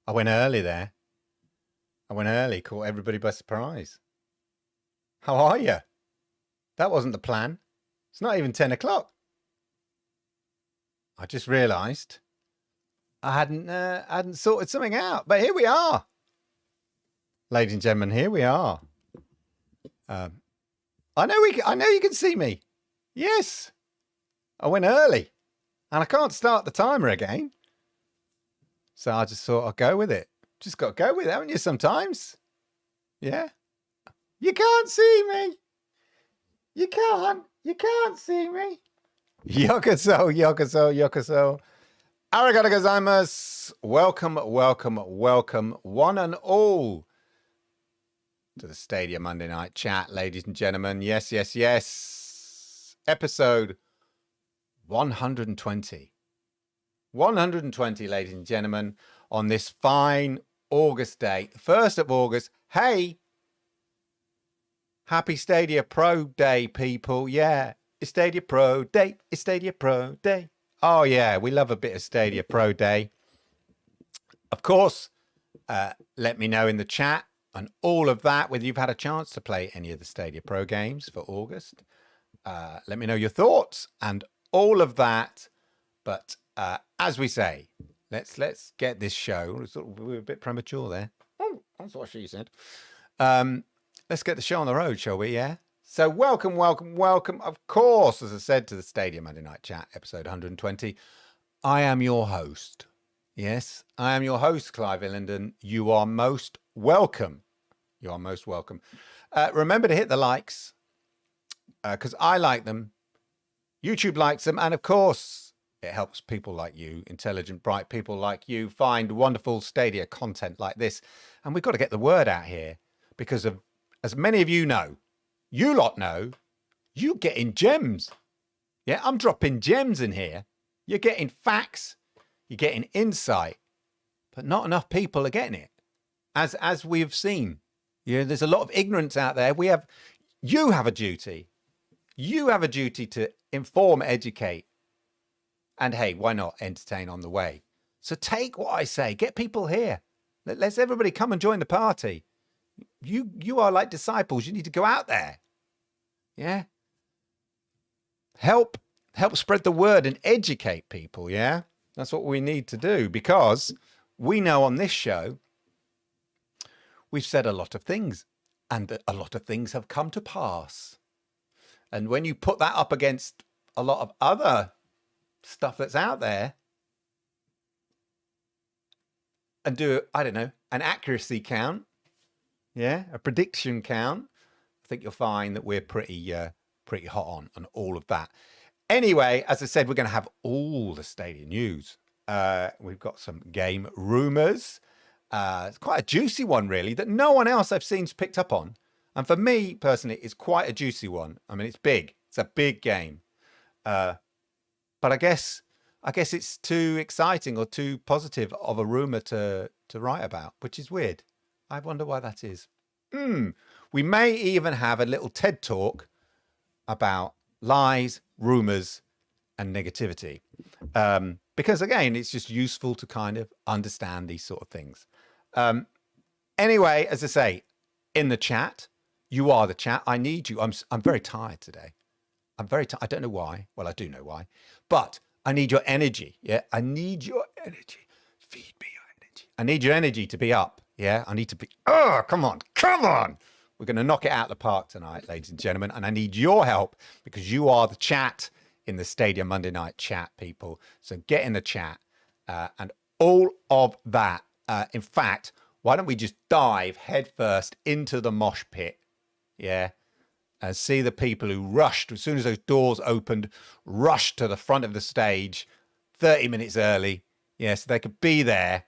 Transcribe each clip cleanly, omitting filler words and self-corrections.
I went early there. I went early, caught everybody by surprise. How are you? That wasn't the plan. It's not even 10 o'clock. I just realised I hadn't sorted something out, but here we are. Ladies and gentlemen, here we are. I know you can see me. Yes. I went early and I can't start the timer again. So I just thought I'd go with it. Just got to go with it, haven't you, sometimes? Yeah. You can't see me. You can't see me. Yokoso, yokoso, yokoso. Arigato gozaimasu. Welcome, welcome, welcome, one and all, to the Stadia Monday Night Chat, ladies and gentlemen. Yes, yes, yes. Episode 120. 120, ladies and gentlemen, on this fine August day, 1st of August. Hey, happy Stadia Pro Day, people. Yeah, it's Stadia Pro Day. It's Stadia Pro Day. Oh, yeah, we love a bit of Stadia Pro Day. Of course, let me know in the chat and all of that, whether you've had a chance to play any of the Stadia Pro games for August. Let me know your thoughts and all of that. But as we say, let's get this show. We're a bit premature there. Oh, that's what she said. Let's get the show on the road, shall we? Yeah. So welcome, welcome, welcome. Of course, as I said, to the Stadia Monday Night Chat, episode 120. I am your host. Yes, I am your host, Clive Illenden. You are most welcome. You are most welcome. Remember to hit the likes because I like them. YouTube likes them. And of course, it helps people like you, intelligent, bright people like you, find wonderful Stadia content like this. And we've got to get the word out here because of, as many of you know, you lot know, you getting gems. Yeah, I'm dropping gems in here. You're getting facts. You're getting insight. But not enough people are getting it. As we've seen. Yeah, there's a lot of ignorance out there. You have a duty. You have a duty to inform, educate. And hey, why not entertain on the way? So take what I say. Get people here. Let's everybody come and join the party. You are like disciples. You need to go out there. Yeah. Help spread the word and educate people. Yeah. That's what we need to do because we know on this show, we've said a lot of things and a lot of things have come to pass. And when you put that up against a lot of other stuff that's out there and do, I don't know, an accuracy count, yeah, a prediction count, I think you'll find that we're pretty hot on all of that. Anyway, as I said, we're going to have all the Stadia news. We've got some game rumors. It's quite a juicy one, really, that no one else I've seen's picked up on. And for me, personally, it's quite a juicy one. I mean, it's big. It's a big game. But I guess it's too exciting or too positive of a rumor to write about, which is weird. I wonder why that is. We may even have a little TED talk about lies, rumors, and negativity. Because again, it's just useful to kind of understand these sort of things. Anyway, as I say, in the chat, you are the chat. I need you. I'm very tired today. I'm very tired. I don't know why. Well, I do know why, but I need your energy. Yeah. I need your energy. Feed me your energy. I need your energy to be up. Yeah. I need to be, oh, come on. We're going to knock it out of the park tonight, ladies and gentlemen. And I need your help because you are the chat in the Stadia Monday Night Chat, people. So get in the chat and all of that. In fact, why don't we just dive headfirst into the mosh pit? Yeah. And see the people who rushed as soon as those doors opened, rushed to the front of the stage 30 minutes early. Yeah. So they could be there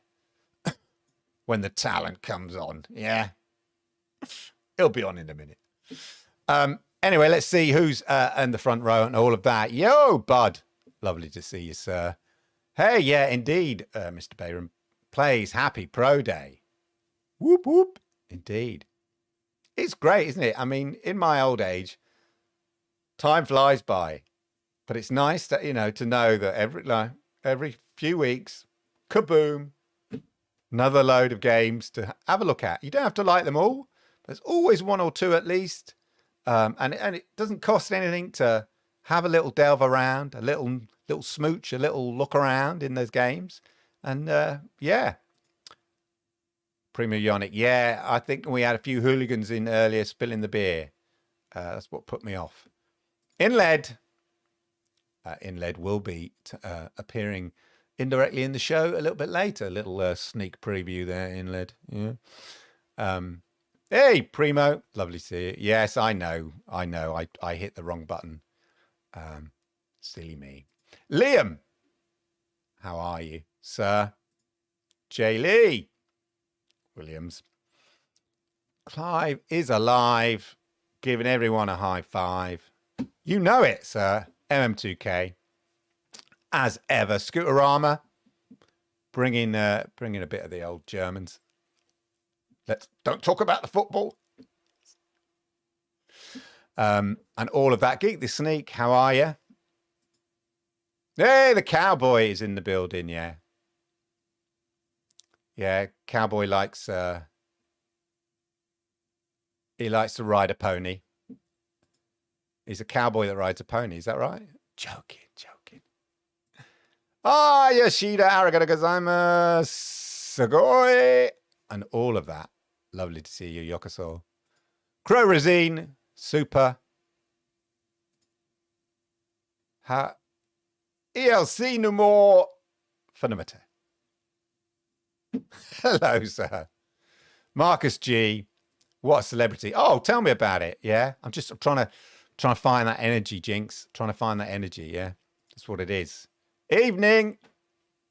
when the talent comes on. Yeah. It'll be on in a minute. Anyway, let's see who's in the front row and all of that. Yo, Bud. Lovely to see you, sir. Hey, yeah, indeed, Mr. Bayram plays Happy Pro Day. Whoop, whoop. Indeed. It's great, isn't it? I mean, in my old age, time flies by. But it's nice that, to know that every few weeks, kaboom, Another load of games to have a look at. You don't have to like them all. There's always one or two at least. And it doesn't cost anything to have a little delve around, a little smooch, a little look around in those games. And yeah. Primo Ionic. Yeah, I think we had a few hooligans in earlier spilling the beer. That's what put me off. Inled. Inled will be appearing indirectly in the show a little bit later. A little sneak preview there, Inled. Yeah. Hey, Primo. Lovely to see you. Yes, I know. I hit the wrong button. Silly me. Liam. How are you, sir? Jay Lee. Williams. Clive is alive. Giving everyone a high five. You know it, sir. MM2K. As ever, Scooterama. Bringing a bit of the old Germans. Don't talk about the football. And all of that. Geek the Sneak, how are you? Hey, the cowboy is in the building, yeah. Yeah, cowboy likes he likes to ride a pony. He's a cowboy that rides a pony, is that right? Joking. Ah, Yoshida, arigato gozaimasu, sugoi, and all of that. Lovely to see you, Yokoso. Crow Resine, super. ELC no more. Funamata. Hello, sir. Marcus G. What a celebrity. Oh, tell me about it. Yeah. I'm trying to find that energy, Jinx. Trying to find that energy. Yeah. That's what it is. Evening.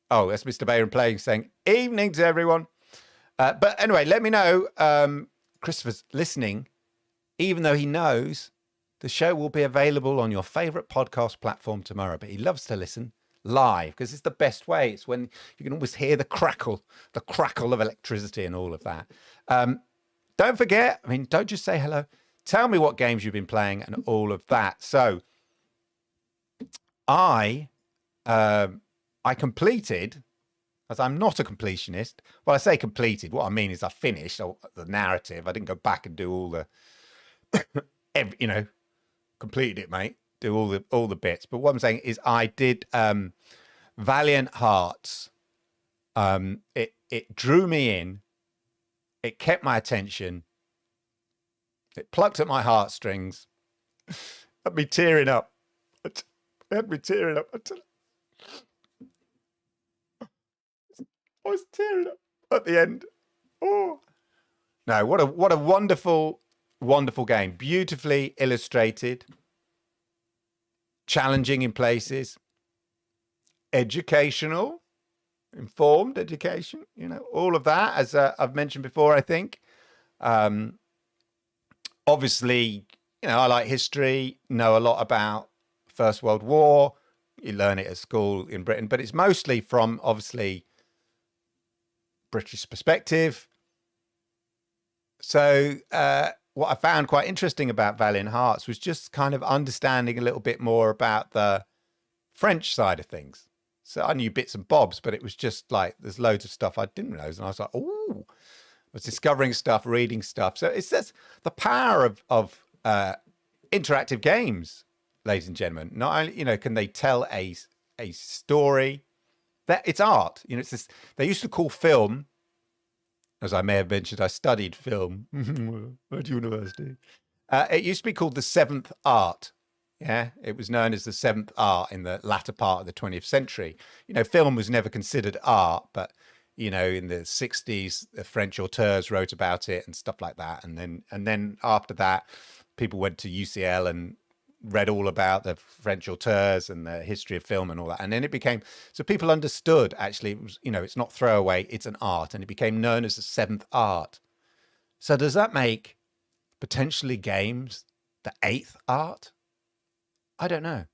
Oh, that's Mr. Bayron playing saying evening to everyone. But anyway, let me know. Christopher's listening, even though he knows the show will be available on your favorite podcast platform tomorrow. But he loves to listen live because it's the best way. It's when you can always hear the crackle of electricity and all of that. Don't forget, don't just say hello. Tell me what games you've been playing and all of that. So I completed, as I'm not a completionist. Well, I say completed. What I mean is I finished the narrative. I didn't go back and do all the, completed it, mate. Do all the bits. But what I'm saying is I did Valiant Hearts. It drew me in. It kept my attention. It plucked at my heartstrings. Had me tearing up. I was tearing up at the end. Oh no! What a wonderful game. Beautifully illustrated. Challenging in places. Educational. Informed education. All of that, as I've mentioned before, I think. Obviously, I like history, know a lot about First World War. You learn it at school in Britain, but it's mostly from, obviously, British perspective. So what I found quite interesting about Valiant Hearts was just kind of understanding a little bit more about the French side of things. So I knew bits and bobs, but it was just like there's loads of stuff I didn't know. And I was like, oh, I was discovering stuff, reading stuff. So it's just the power of interactive games, ladies and gentlemen. Not only, can they tell a story, that it's art. It's this, they used to call film, as I may have mentioned, I studied film at university. It used to be called the seventh art. Yeah, it was known as the seventh art in the latter part of the 20th century. Film was never considered art, but, in the 60s, the French auteurs wrote about it and stuff like that. And then after that, people went to UCL and read all about the French auteurs and the history of film and all that. And then it became, so people understood, actually, it was, it's not throwaway, it's an art. And it became known as the seventh art. So does that make potentially games the eighth art? I don't know.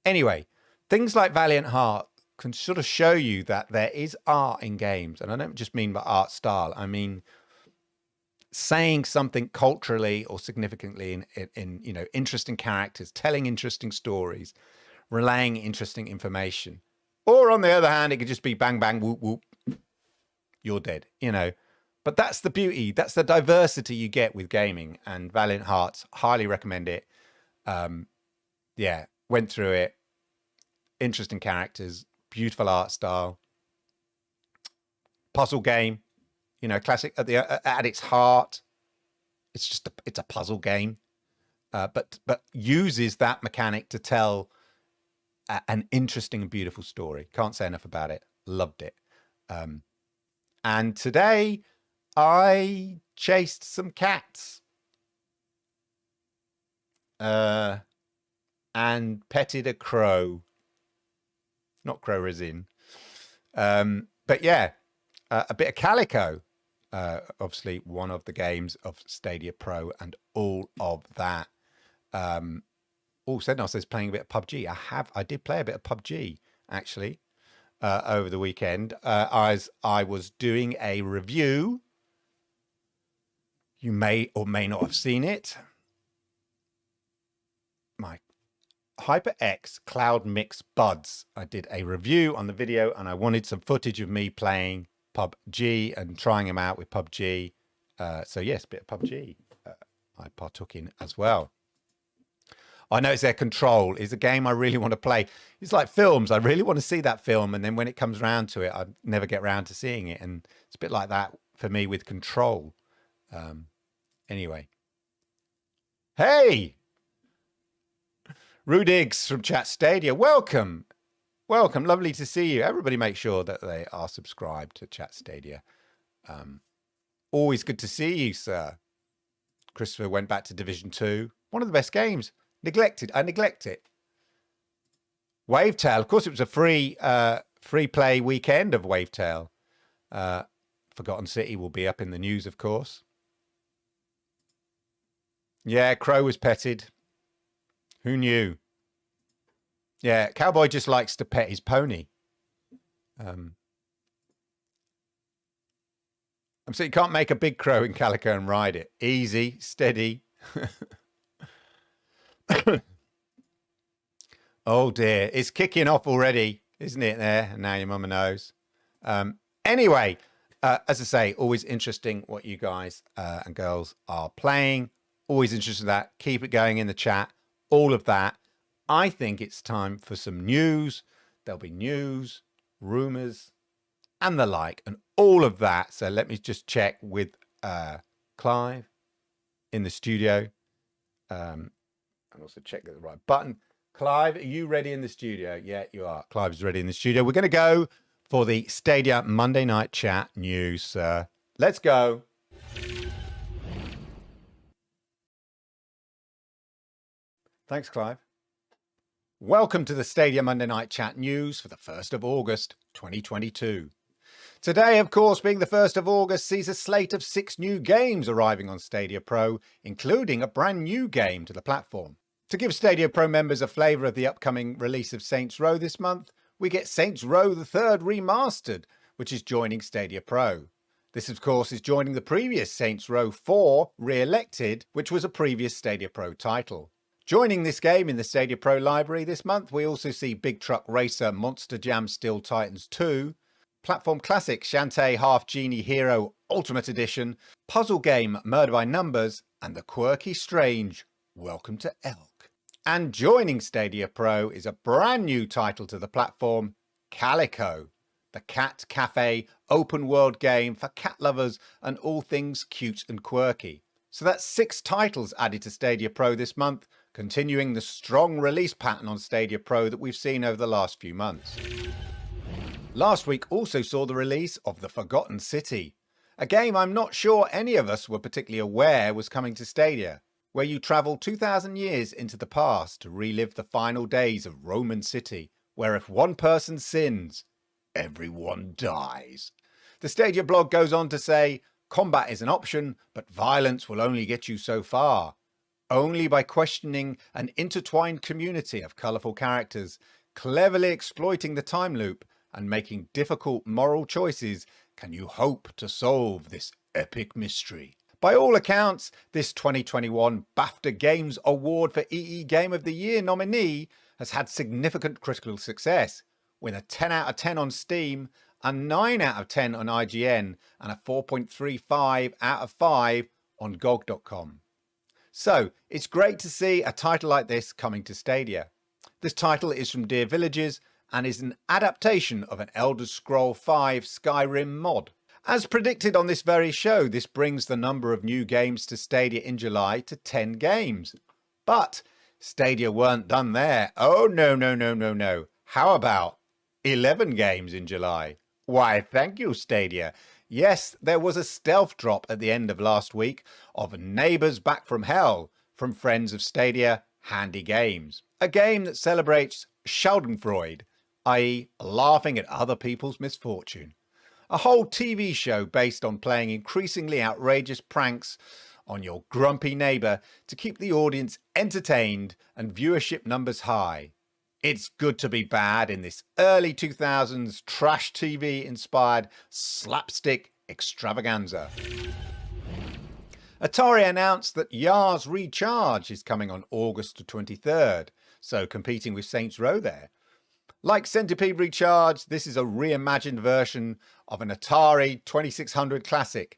Anyway, things like Valiant Heart can sort of show you that there is art in games. And I don't just mean by art style. I mean, saying something culturally or significantly in interesting characters, telling interesting stories, relaying interesting information. Or on the other hand, it could just be bang, bang, whoop, whoop. you're dead, you know. But that's the beauty. That's the diversity you get with gaming. And Valiant Hearts, highly recommend it. Yeah, went through it. Interesting characters, beautiful art style, puzzle game, you know, classic at its heart. It's a puzzle game, but uses that mechanic to tell an interesting and beautiful story. Can't say enough about it. Loved it. And today I chased some cats and petted a crow. Not crow resin. But yeah, a bit of Calico. Obviously one of the games of Stadia Pro and all of that. Sednos says playing a bit of PUBG. I did play a bit of PUBG actually over the weekend as I was doing a review. You may or may not have seen it. My HyperX Cloud Mix Buds. I did a review on the video and I wanted some footage of me playing PUBG and trying them out with PUBG. So yes, a bit of PUBG I partook in as well. I know it's their Control is a game I really want to play. It's like films. I really want to see that film. And then when it comes around to it, I never get around to seeing it. And it's a bit like that for me with Control. Anyway. Hey! Rudigs from Chat Stadia. Welcome. Welcome. Lovely to see you. Everybody make sure that they are subscribed to Chat Stadia. Always good to see you, sir. Christopher went back to Division 2. One of the best games. Neglected. I neglect it. Wavetail. Of course, it was a free play weekend of Wavetail. Forgotten City will be up in the news, of course. Yeah, Crow was petted. Who knew? Yeah, Cowboy just likes to pet his pony. So you can't make a big crow in Calico and ride it. Easy, steady. Oh dear, it's kicking off already, isn't it there? And now your mama knows. Anyway, as I say, always interesting what you guys and girls are playing. Always interested in that. Keep it going in the chat. All of that. I think it's time for some news. There'll be news, rumors, and the like, and all of that. So let me just check with Clive in the studio. And also check the right button. Clive, are you ready in the studio? Yeah, you are. Clive's ready in the studio. We're going to go for the Stadia Monday Night Chat news. Let's go. Thanks, Clive. Welcome to the Stadia Monday Night Chat news for the 1st of August, 2022. Today, of course, being the 1st of August, sees a slate of 6 new games arriving on Stadia Pro, including a brand new game to the platform. To give Stadia Pro members a flavour of the upcoming release of Saints Row this month, we get Saints Row the Third Remastered, which is joining Stadia Pro. This, of course, is joining the previous Saints Row 4 Re-Elected, which was a previous Stadia Pro title. Joining this game in the Stadia Pro library this month, we also see Big Truck Racer Monster Jam Steel Titans 2, platform classic Shantae Half Genie Hero Ultimate Edition, puzzle game Murder by Numbers, and the quirky strange Welcome to Elk. And joining Stadia Pro is a brand new title to the platform, Calico, the cat cafe open world game for cat lovers and all things cute and quirky. So that's 6 titles added to Stadia Pro this month, continuing the strong release pattern on Stadia Pro that we've seen over the last few months. Last week also saw the release of The Forgotten City, a game I'm not sure any of us were particularly aware was coming to Stadia, where you travel 2,000 years into the past to relive the final days of Roman City, where if one person sins, everyone dies. The Stadia blog goes on to say, combat is an option, but violence will only get you so far. Only by questioning an intertwined community of colourful characters, cleverly exploiting the time loop, and making difficult moral choices can you hope to solve this epic mystery. By all accounts, this 2021 BAFTA Games Award for EE Game of the Year nominee has had significant critical success, with a 10 out of 10 on Steam a 9 out of 10 on IGN, and a 4.35 out of 5 on GOG.com. So it's great to see a title like this coming to Stadia. This title is from Dear Villages and is an adaptation of an Elder Scrolls V Skyrim mod. As predicted on this very show, this brings the number of new games to Stadia in July to 10 games. But Stadia weren't done there. Oh, no. How about 11 games in July? Why, thank you, Stadia. Yes, there was a stealth drop at the end of last week of Neighbours Back from Hell from friends of Stadia, Handy Games. A game that celebrates Schadenfreude, i.e. laughing at other people's misfortune. A whole TV show based on playing increasingly outrageous pranks on your grumpy neighbour to keep the audience entertained and viewership numbers high. It's good to be bad in this early 2000s trash TV inspired slapstick extravaganza. Atari announced that Yars Recharge is coming on August 23rd, so competing with Saints Row there. Like Centipede Recharge, this is a reimagined version of an Atari 2600 classic,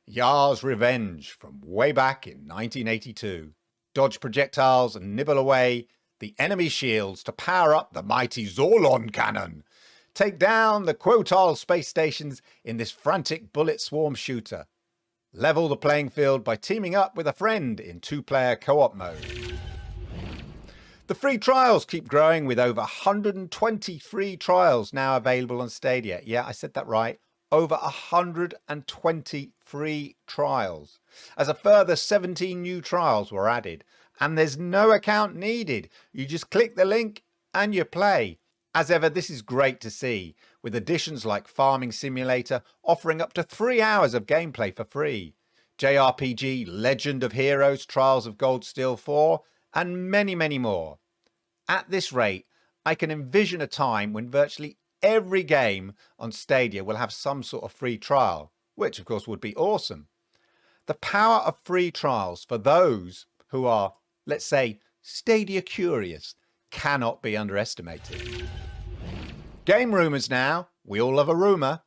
Yars Revenge, from way back in 1982. Dodge projectiles and nibble away the enemy shields to power up the mighty Zorlon cannon. Take down the Quotal space stations in this frantic bullet swarm shooter. Level the playing field by teaming up with a friend in two-player co-op mode. The free trials keep growing with over 120 free trials now available on Stadia. Yeah, I said that right. Over 120 free trials. As a further 17 new trials were added. And there's no account needed. You just click the link and you play. As ever, this is great to see, with additions like Farming Simulator offering up to 3 hours of gameplay for free, JRPG Legend of Heroes Trials of Gold Steel 4, and many, many more. At this rate, I can envision a time when virtually every game on Stadia will have some sort of free trial, which of course would be awesome. The power of free trials for those who are, let's say, Stadia curious, cannot be underestimated. Game rumours now. We all love a rumour.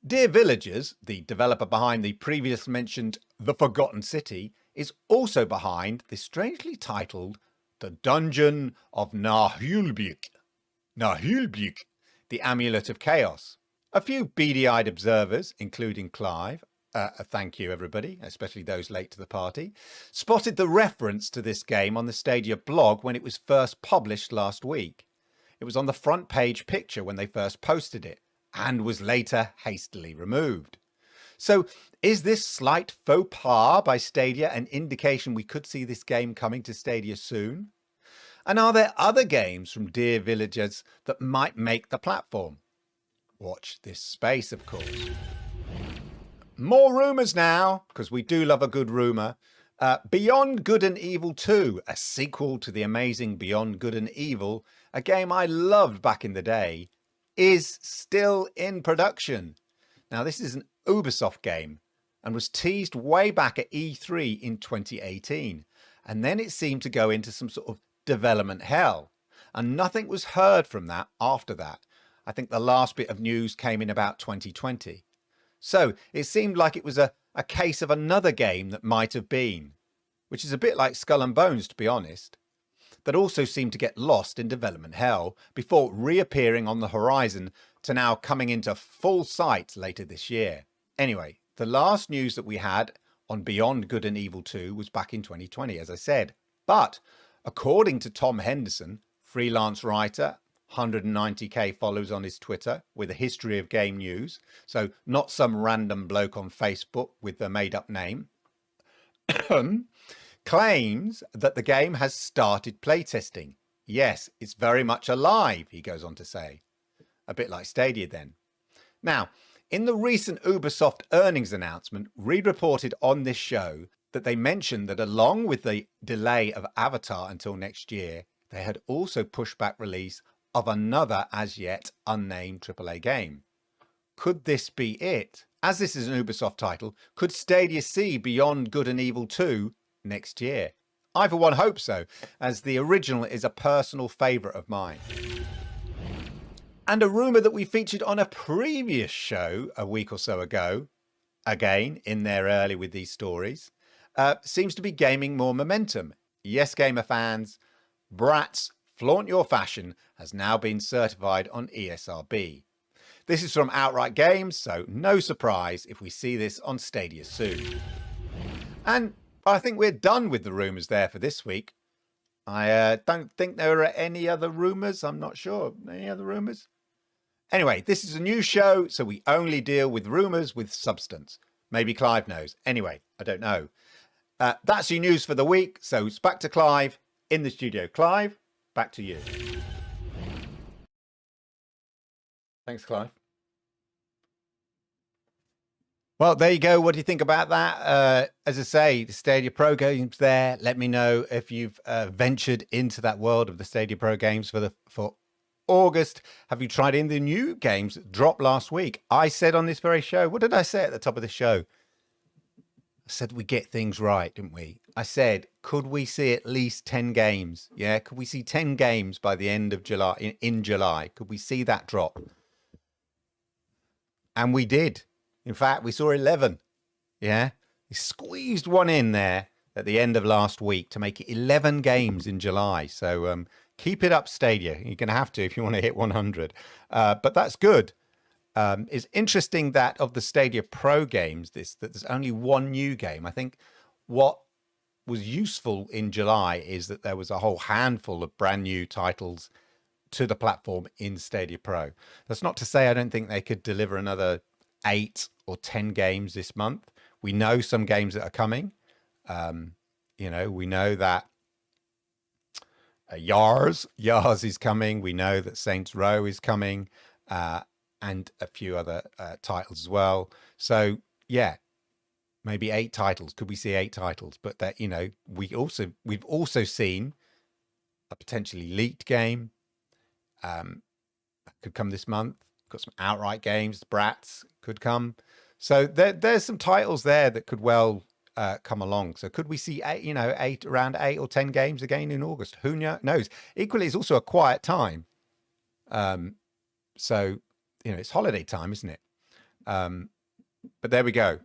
Dear Villagers, the developer behind the previously mentioned The Forgotten City, is also behind the strangely titled The Dungeon of Nahulbik, the Amulet of Chaos. A few beady-eyed observers, including Clive, thank you everybody, especially those late to the party, spotted the reference to this game on the Stadia blog when it was first published last week. It was on the front page picture when they first posted it, and was later hastily removed. So is this slight faux pas by Stadia an indication we could see this game coming to Stadia soon? And are there other games from Dear Villagers that might make the platform? Watch this space, of course. More rumours now, because we do love a good rumour. Beyond Good and Evil 2, a sequel to the amazing Beyond Good and Evil, a game I loved back in the day, is still in production. Now, this is an Ubisoft game and was teased way back at E3 in 2018. And then it seemed to go into some sort of development hell. And nothing was heard from that after that. I think the last bit of news came in about 2020. So it seemed like it was a case of another game that might have been, which is a bit like Skull and Bones, to be honest, that also seemed to get lost in development hell before reappearing on the horizon to now coming into full sight later this year. Anyway, the last news that we had on Beyond Good and Evil 2 was back in 2020, as I said. But according to Tom Henderson, freelance writer, 190k followers on his Twitter with a history of game news, so not some random bloke on Facebook with a made-up name, claims that the game has started playtesting. Yes, it's very much alive, he goes on to say. A bit like Stadia then. Now, in the recent Ubisoft earnings announcement, Reed reported on this show that they mentioned that along with the delay of Avatar until next year, they had also pushed back release of another as yet unnamed AAA game. Could this be it? As this is an Ubisoft title, could Stadia see Beyond Good and Evil 2 next year? I for one hope so, as the original is a personal favourite of mine. And a rumor that we featured on a previous show a week or so ago, again, in there early with these stories, seems to be gaining more momentum. Yes, gamer fans, Bratz Flaunt Your Fashion has now been certified on ESRB. This is from Outright Games, so no surprise if we see this on Stadia soon. And I think we're done with the rumours there for this week. I don't think there are any other rumours. I'm not sure. Any other rumours? Anyway, this is a new show, so we only deal with rumours with substance. Maybe Clive knows. Anyway, I don't know. That's your news for the week. So it's back to Clive in the studio. Clive, back to you. Thanks, Clive. Well, there you go. What do you think about that? As I say, the Stadia Pro games there. Let me know if you've ventured into that world of the Stadia Pro games for August. Have you tried in the new games that dropped last week? I said on this very show, what did I say at the top of the show? I said we get things right, didn't we? I said, could we see at least 10 games? Yeah, could we see 10 games by the end of July, in July? Could we see that drop? And we did. In fact, we saw 11. Yeah, we squeezed one in there at the end of last week to make it 11 games in July. So keep it up, Stadia. You're going to have to if you want to hit 100. But that's good. It's interesting that of the Stadia Pro games, that there's only one new game. I think what was useful in July is that there was a whole handful of brand new titles to the platform in Stadia Pro. That's not to say I don't think they could deliver another 8 or 10 games this month. We know some games that are coming. You know, we know that Yars is coming. We know that Saints Row is coming, and a few other titles as well. So yeah, maybe 8 titles. Could we see 8 titles? But that, you know, we've also seen a potentially leaked game that could come this month. Got some outright games. Bratz could come. So there's some titles there that could well come along. So could we see around 8 or 10 games again in August? Who knows? Equally, it's also a quiet time. So, you know, it's holiday time, isn't it? But there we go.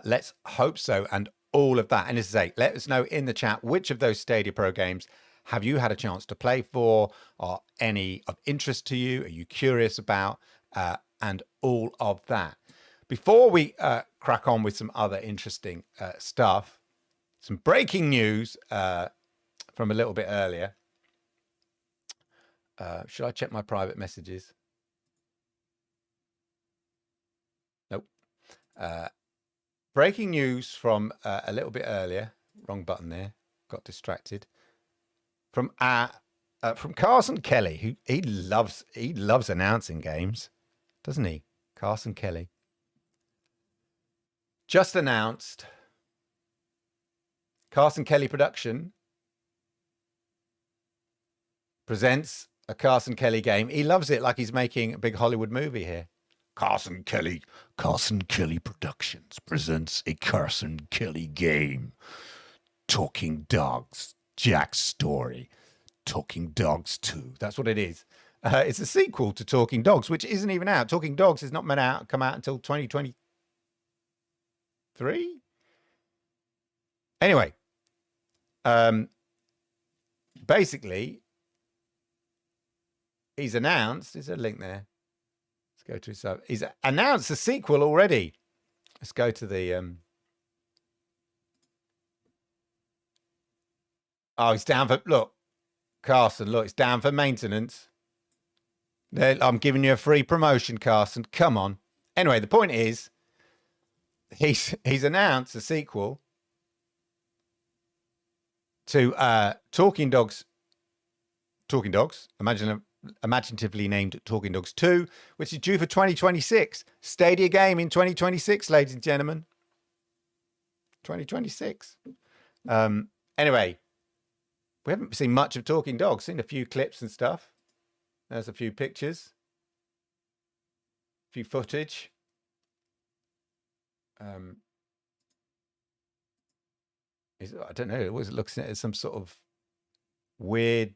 Let's hope so. And all of that. And as I say, let us know in the chat which of those Stadia Pro games have you had a chance to play for, or any of interest to you? Are you curious about? And all of that. Before we crack on with some other interesting stuff, some breaking news from a little bit earlier. Should I check my private messages? Nope. Breaking news from a little bit earlier. Wrong button there. Got distracted. From Carson Kelly, who he loves announcing games, doesn't he? Carson Kelly just announced Carson Kelly Production presents a Carson Kelly game. He loves it like he's making a big Hollywood movie here. Carson Kelly Productions presents a Carson Kelly game. Talking Dogs, Jack's Story, Talking Dogs 2. That's what it is. It's a sequel to Talking Dogs, which isn't even out. Talking Dogs is not meant to come out until 2023. Anyway, basically, he's announced. Is there a link there? Let's go to his. He's announced a sequel already. Let's go to the. Oh, it's down for look, Carson. Look, it's down for maintenance. I'm giving you a free promotion, Carson. Come on. Anyway, the point is, he's announced a sequel to Talking Dogs. Talking Dogs. Imaginatively named Talking Dogs 2, which is due for 2026. Stadia game in 2026, ladies and gentlemen. 2026. Anyway, we haven't seen much of Talking Dogs. Seen a few clips and stuff. There's a few pictures, a few footage. I don't know. It always looks at some sort of weird.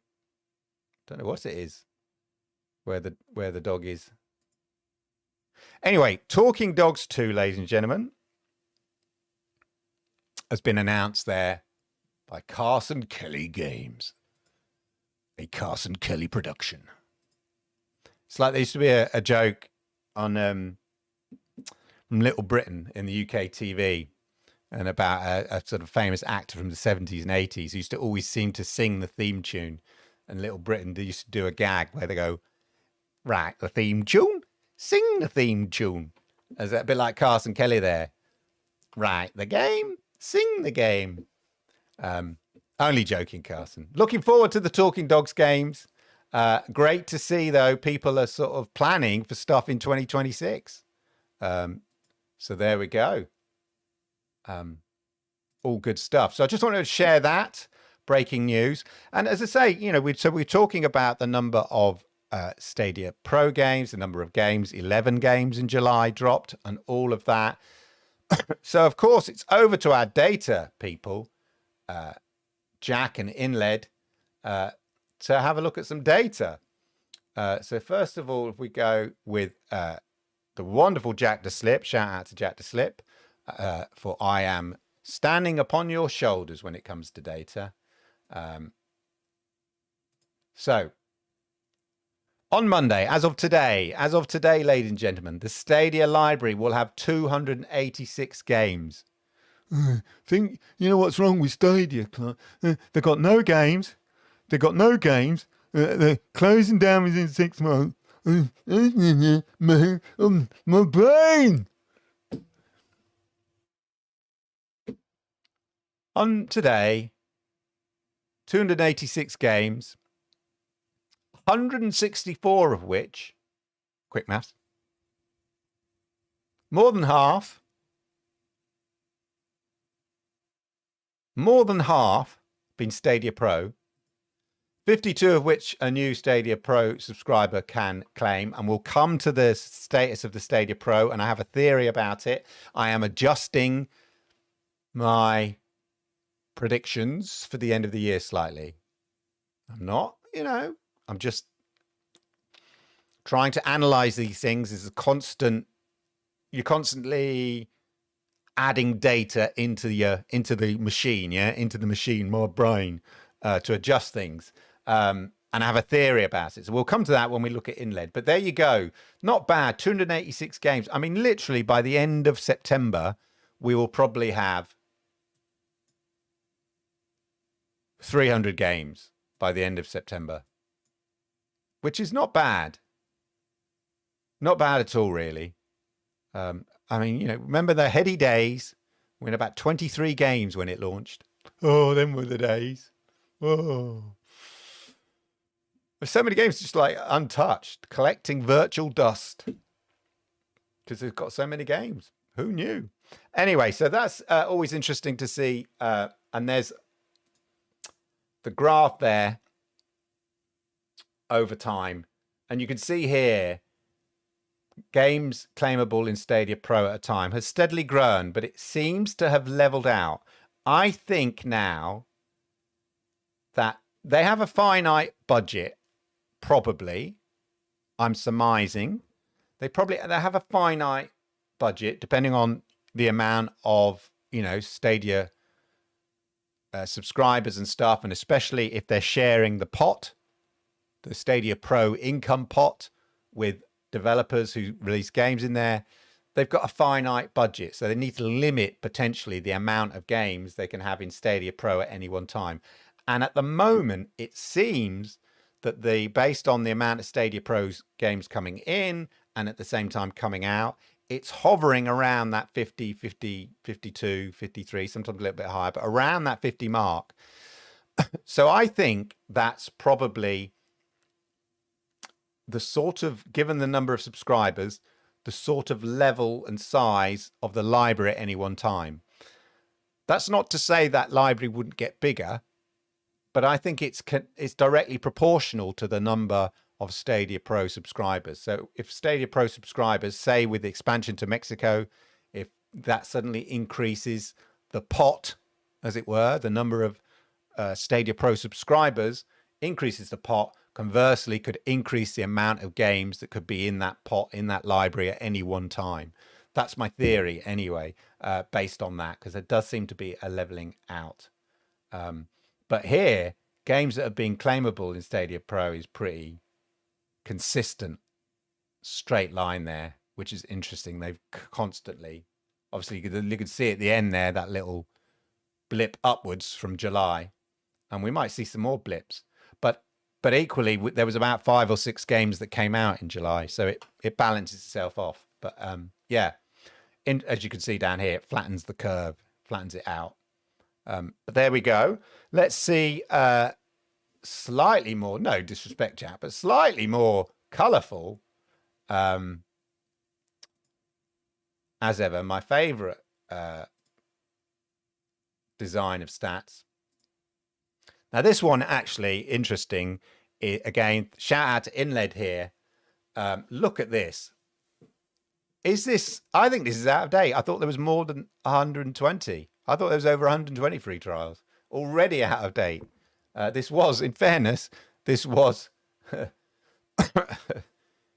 Don't know what it is. where the dog is. Anyway, Talking Dogs 2, ladies and gentlemen, has been announced there by Carson Kelly Games, a Carson Kelly production. It's like there used to be a joke on from Little Britain in the UK TV, and about a sort of famous actor from the 70s and 80s who used to always seem to sing the theme tune. And Little Britain, they used to do a gag where they go, right, the theme tune, sing the theme tune. Is that a bit like Carson Kelly there? Right, the game, sing the game. Only joking, Carson. Looking forward to the Talking Dogs games. Great to see, though, people are sort of planning for stuff in 2026. So there we go. All good stuff. So I just wanted to share that breaking news. And as I say, you know, we're talking about the number of Stadia Pro games, the number of games, 11 games in July dropped and all of that. So, of course, it's over to our data people, Jack and Inled, to have a look at some data. So first of all, if we go with the wonderful Jack the Slip, shout out to Jack the Slip, for I am standing upon your shoulders when it comes to data. So on Monday, as of today, ladies and gentlemen, the Stadia library will have 286 games. Think, you know what's wrong with Stadia, Clark? They've got no games. They've got no games. They're closing down within 6 months. My brain. On today, 286 games, 164 of which, quick maths, more than half been Stadia Pro, 52 of which a new Stadia Pro subscriber can claim, and we'll come to the status of the Stadia Pro, and I have a theory about it. I am adjusting my predictions for the end of the year slightly. I'm not, you know, I'm just trying to analyze these things. As a constant, you're constantly adding data into the machine, into the machine, my brain, to adjust things. And I have a theory about it. So we'll come to that when we look at Inled. But there you go. Not bad. 286 games. I mean, literally by the end of September, we will probably have 300 games by the end of September, which is not bad. Not bad at all, really. I mean, you know, remember the heady days? We had about 23 games when it launched. Oh, them were the days. Oh. There's so many games just like untouched, collecting virtual dust because they've got so many games. Who knew? Anyway, so that's always interesting to see. And there's the graph there over time. And you can see here, games claimable in Stadia Pro at a time has steadily grown, but it seems to have leveled out. I think now that they have a finite budget, probably. I'm surmising. They have a finite budget, depending on the amount of, you know, Stadia subscribers and stuff, and especially if they're sharing the pot, the Stadia Pro income pot with developers who release games in there. They've got a finite budget, so they need to limit potentially the amount of games they can have in Stadia Pro at any one time. And at the moment, it seems that based on the amount of Stadia Pro's games coming in and at the same time coming out, it's hovering around that 50, 52, 53, sometimes a little bit higher, but around that 50 mark. So I think that's probably the sort of, given the number of subscribers, the sort of level and size of the library at any one time. That's not to say that library wouldn't get bigger, but I think it's directly proportional to the number of Stadia Pro subscribers. So if Stadia Pro subscribers, say with the expansion to Mexico, if that suddenly increases the pot, as it were, the number of Stadia Pro subscribers increases the pot, conversely could increase the amount of games that could be in that pot, in that library at any one time. That's my theory anyway, based on that, because there does seem to be a leveling out. But here, games that are being claimable in Stadia Pro is pretty consistent, straight line there, which is interesting. They've constantly, obviously you could see at the end there, that little blip upwards from July, and we might see some more blips. But equally, there was about 5 or 6 games that came out in July, so it balances itself off. But yeah, as you can see down here, it flattens the curve, flattens it out. But there we go. Let's see slightly more, no disrespect, chat, but slightly more colourful. As ever, my favourite design of stats. Now this one actually interesting. Again, shout out to Inled here. Look at this. Is this? I think this is out of date. I thought there was more than 120. I thought there was over 120 free trials already out of date. This was, in fairness, this was.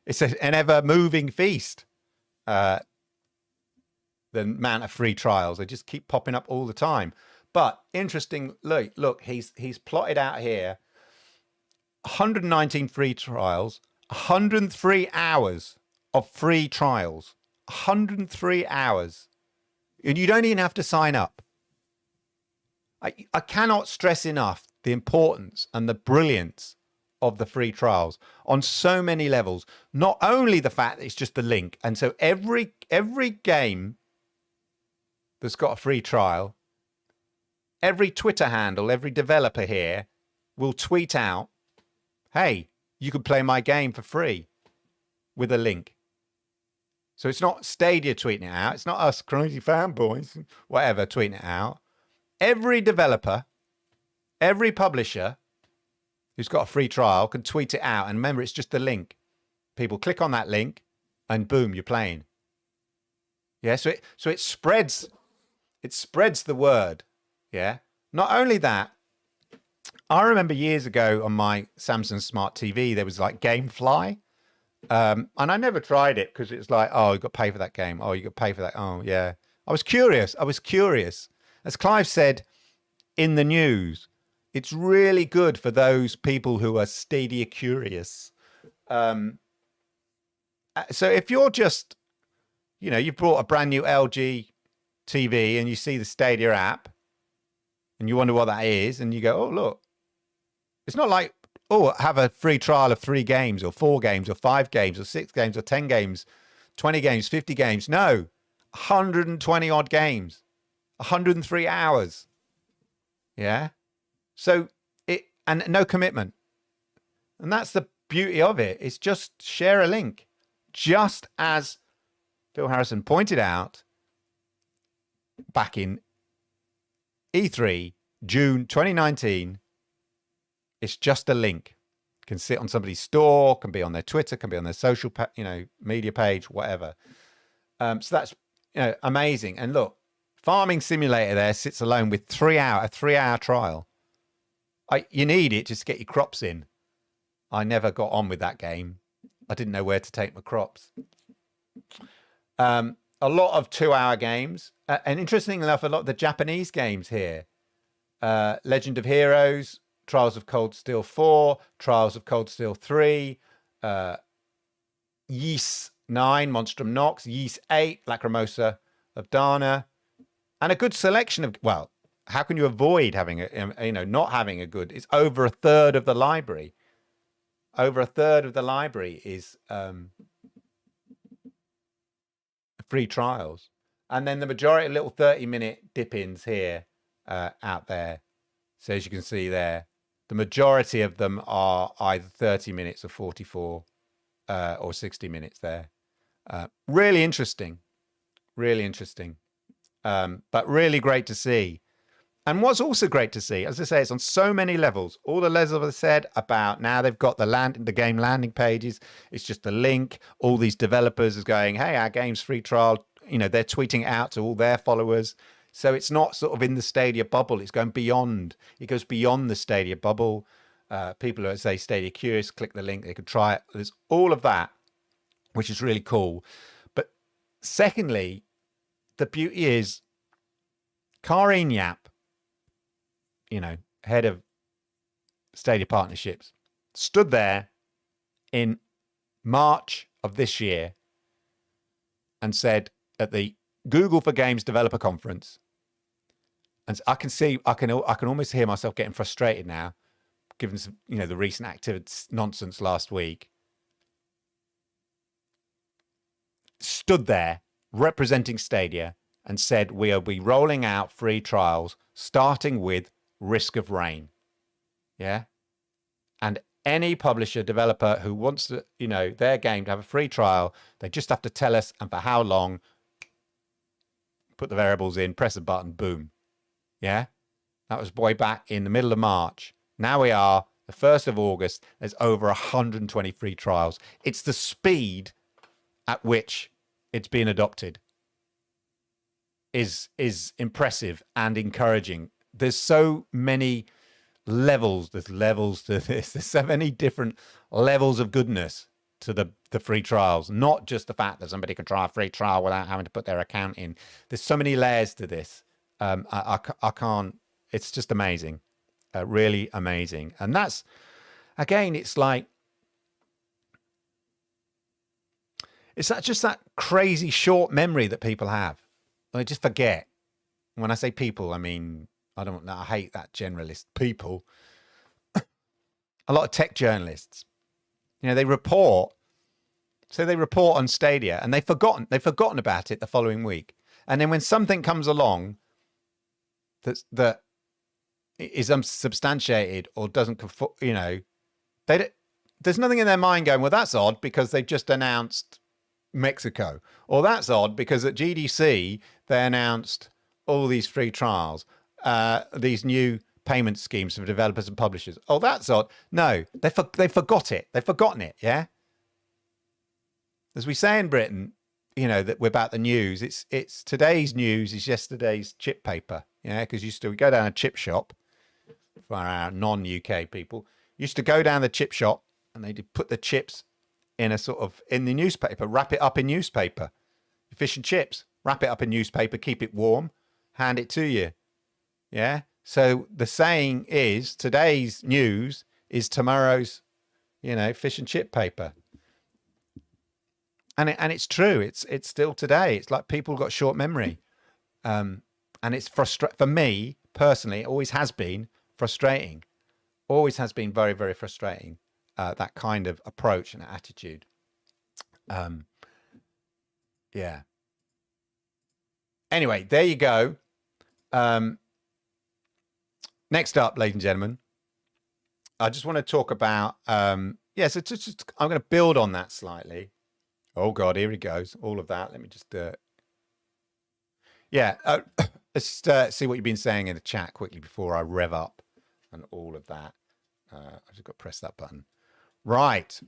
It's an ever moving feast. The amount of free trials, they just keep popping up all the time. But interesting, look, he's plotted out here 119 free trials, 103 hours of free trials, 103 hours. And you don't even have to sign up. I cannot stress enough the importance and the brilliance of the free trials on so many levels. Not only the fact that it's just the link. And so every game that's got a free trial, every Twitter handle, every developer here will tweet out, hey, you can play my game for free with a link. So it's not Stadia tweeting it out. It's not us crazy fanboys, whatever, tweeting it out. Every developer, every publisher who's got a free trial can tweet it out. And remember, it's just the link. People click on that link and boom, you're playing. Yeah, so it spreads the word. Yeah. Not only that, I remember years ago on my Samsung Smart TV, there was like GameFly. And I never tried it because it's like, oh, you got to pay for that game. Oh, you got to pay for that. Oh, yeah. I was curious. As Clive said in the news, it's really good for those people who are Stadia curious. So if you're just, you've brought a brand new LG TV and you see the Stadia app and you wonder what that is, and you go, oh, look. It's not like, oh, have a free trial of 3 games or 4 games or 5 games or 6 games or 10 games, 20 games, 50 games. No, 120 odd games, 103 hours. Yeah. So and no commitment. And that's the beauty of it. It's just share a link. Just as Phil Harrison pointed out back in E3, June 2019, it's just a link. Can sit on somebody's store, can be on their Twitter, can be on their social, media page, whatever. So that's, amazing. And look, Farming Simulator there sits alone with a 3-hour trial. You need it just to get your crops in. I never got on with that game. I didn't know where to take my crops. A lot of 2-hour games. And interestingly enough, a lot of the Japanese games here. Legend of Heroes, Trials of Cold Steel 4, Trials of Cold Steel 3, Ys 9, Monstrum Nox, Ys 8, Lacrimosa of Dana, and a good selection of, well, how can you avoid having not having a good, it's over a third of the library. Over a third of the library is free trials. And then the majority of little 30-minute dip-ins here out there. So as you can see there, the majority of them are either 30 minutes or 44 or 60 minutes there. Really interesting. Really interesting. But really great to see. And what's also great to see, as I say, it's on so many levels. All the levels I've said about now they've got the game landing pages. It's just a link. All these developers are going, hey, our game's free trial. They're tweeting it out to all their followers. So it's not sort of in the Stadia bubble. It's going beyond. It goes beyond the Stadia bubble. People who say Stadia curious, click the link, they could try it. There's all of that, which is really cool. But secondly, the beauty is Karine Yap, head of Stadia partnerships, stood there in March of this year and said at the Google for Games Developer Conference, and I can almost hear myself getting frustrated now, given some, the recent nonsense last week. Stood there representing Stadia and said, we'll be rolling out free trials, starting with Risk of Rain. Yeah. And any publisher, developer who wants to, their game to have a free trial, they just have to tell us and for how long, put the variables in, press a button, boom. Yeah. That was way back in the middle of March. Now we are the 1st of August. There's over 120 free trials. It's the speed at which it's been adopted is impressive and encouraging. There's so many levels. There's levels to this. There's so many different levels of goodness to the free trials, not just the fact that somebody can try a free trial without having to put their account in. There's so many layers to this. I can't, it's just amazing, really amazing. And that's, again, it's like, it's just that crazy short memory that people have. They just forget. When I say people, I mean, I don't know, I hate that generalist people. A lot of tech journalists, they report. So they report on Stadia and they've forgotten about it the following week. And then when something comes along that is unsubstantiated or doesn't, there's nothing in their mind going, well, that's odd because they've just announced Mexico, or that's odd because at GDC they announced all these free trials, these new payment schemes for developers and publishers. Oh, that's odd. No, they forgot it. They've forgotten it. Yeah. As we say in Britain, that we're about the news. It's today's news is yesterday's chip paper. Yeah, because we go down a chip shop for our non-UK people. Used to go down the chip shop and they'd put the chips in the newspaper, wrap it up in newspaper, fish and chips, wrap it up in newspaper, keep it warm, hand it to you. Yeah. So the saying is today's news is tomorrow's, fish and chip paper. And it's true. It's still today. It's like people got short memory. And it's frustrating for me personally. It always has been frustrating. Always has been very, very frustrating. That kind of approach and attitude. Yeah. Anyway, there you go. Next up, ladies and gentlemen, I just want to talk about, so I'm going to build on that slightly. Oh God, here he goes. All of that. Let me just, let's just see what you've been saying in the chat quickly before I rev up and all of that. I've just got to press that button. Right.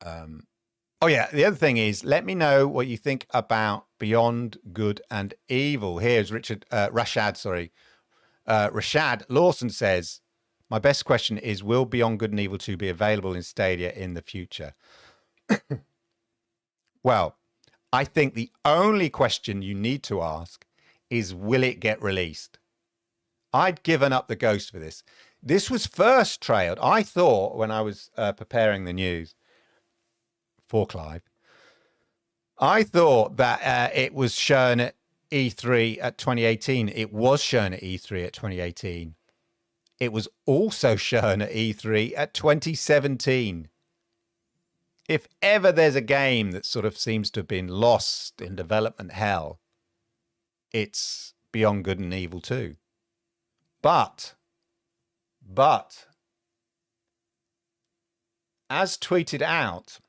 Oh yeah, the other thing is, let me know what you think about Beyond Good and Evil. Here's Rashad Lawson says, my best question is, will Beyond Good and Evil 2 be available in Stadia in the future? Well, I think the only question you need to ask is, will it get released? I'd given up the ghost for this. This was first trailed. I thought when I was preparing the news for Clive, I thought that it was shown at E3 at 2018. It was shown at E3 at 2018. It was also shown at E3 at 2017. If ever there's a game that sort of seems to have been lost in development hell, it's Beyond Good and Evil 2. But as tweeted out,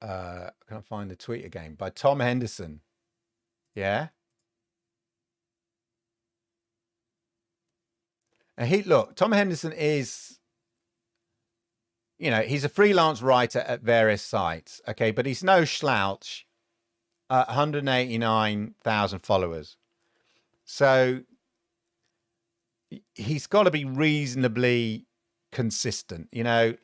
can I find the tweet again? By Tom Henderson. Yeah. And Tom Henderson is, he's a freelance writer at various sites. Okay. But he's no slouch. 189,000 followers. So he's got to be reasonably consistent.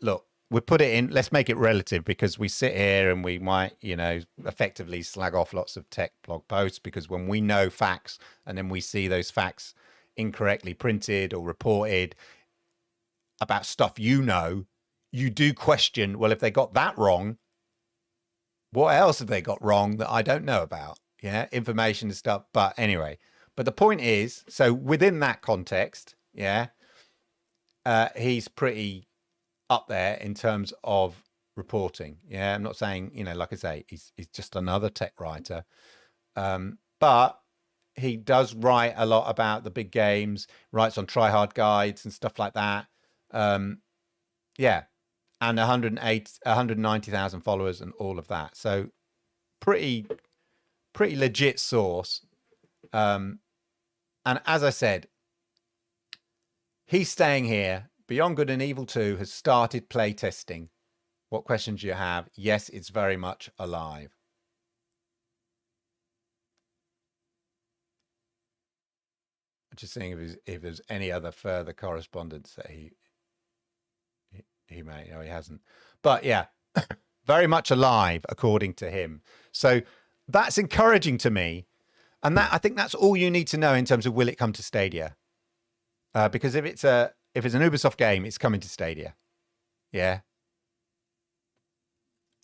Look, we put it in, let's make it relative, because we sit here and we might, effectively slag off lots of tech blog posts, because when we know facts and then we see those facts incorrectly printed or reported about stuff, you do question, well, if they got that wrong, what else have they got wrong that I don't know about? Yeah, information and stuff. But anyway, but the point is, so within that context, yeah, he's pretty up there in terms of reporting. Yeah, I'm not saying, like I say, he's just another tech writer. But he does write a lot about the big games, writes on try-hard guides and stuff like that. Yeah, and 190,000 followers and all of that. So pretty legit source. And as I said, he's staying here. Beyond Good and Evil 2 has started play testing. What questions do you have? Yes, it's very much alive. I'm just seeing if there's any other further correspondence that he may. No, he hasn't. But yeah, very much alive, according to him. So that's encouraging to me. And I think that's all you need to know in terms of will it come to Stadia? Because if it's an Ubisoft game, it's coming to Stadia. Yeah.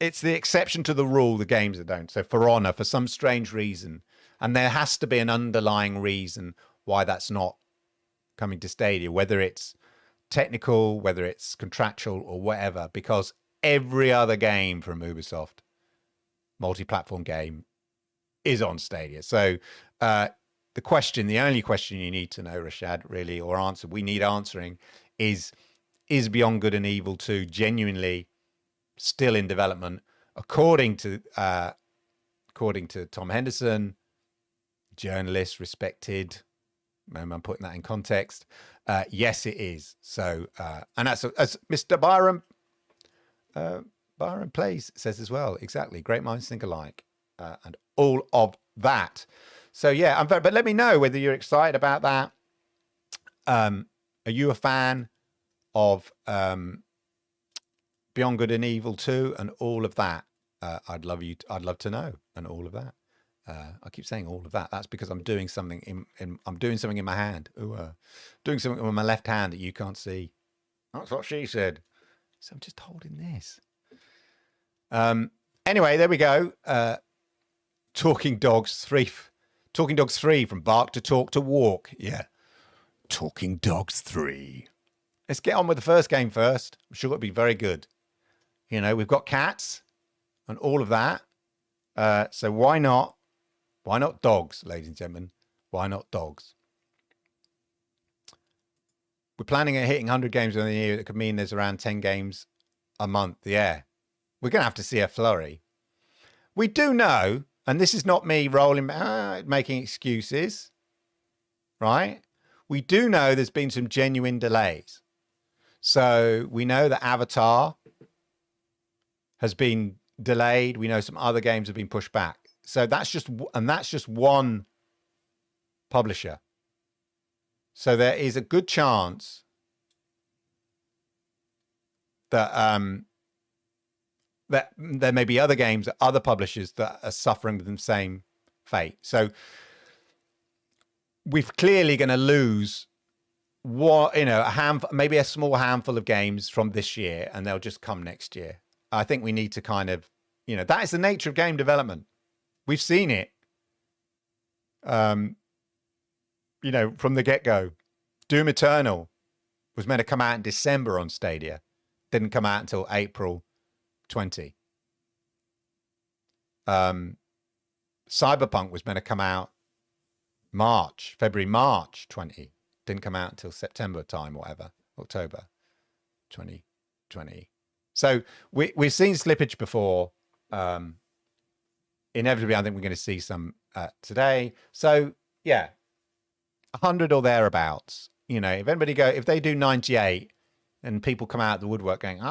It's the exception to the rule, the games that don't. So For Honor, for some strange reason, and there has to be an underlying reason why that's not coming to Stadia, whether it's technical, whether it's contractual or whatever, because every other game from Ubisoft, multi-platform game, is on Stadia. So the only question you need to know, Rashad, really, or answer, we need answering, is Beyond Good and Evil 2 genuinely still in development? According to Tom Henderson, journalist, respected, I'm putting that in context. Yes, it is. So, and that's as Mr. Byron Plays says as well. Exactly. Great minds think alike, and all of that. So yeah, but let me know whether you're excited about that. Are you a fan of Beyond Good and Evil 2 and all of that? I'd love to know, and all of that. I keep saying all of that. That's because I'm doing something I'm doing something in my hand. Doing something with my left hand that you can't see. That's what she said. So I'm just holding this. Anyway, there we go. Talking Dogs 3 from bark to talk to walk. Yeah. Talking Dogs 3. Let's get on with the first game first. I'm sure it'll be very good. We've got cats and all of that. So why not dogs, ladies and gentlemen? Why not dogs? We're planning on hitting 100 games in the year. That could mean there's around 10 games a month. Yeah. We're going to have to see a flurry. We do know, and this is not me making excuses, right? We do know there's been some genuine delays. So we know that Avatar has been delayed. We know some other games have been pushed back. So that's just one publisher. So there is a good chance that that there may be other games, other publishers that are suffering the same fate. So we're clearly going to lose maybe a small handful of games from this year, and they'll just come next year. I think we need to kind of, that is the nature of game development. We've seen it, from the get-go. Doom Eternal was meant to come out in December on Stadia. Didn't come out until April 20. Cyberpunk was meant to come out March 20. Didn't come out until September time, whatever, October 2020. So we've seen slippage before. Inevitably, I think we're going to see some today. So yeah, 100 or thereabouts. If they do 98 and people come out of the woodwork going,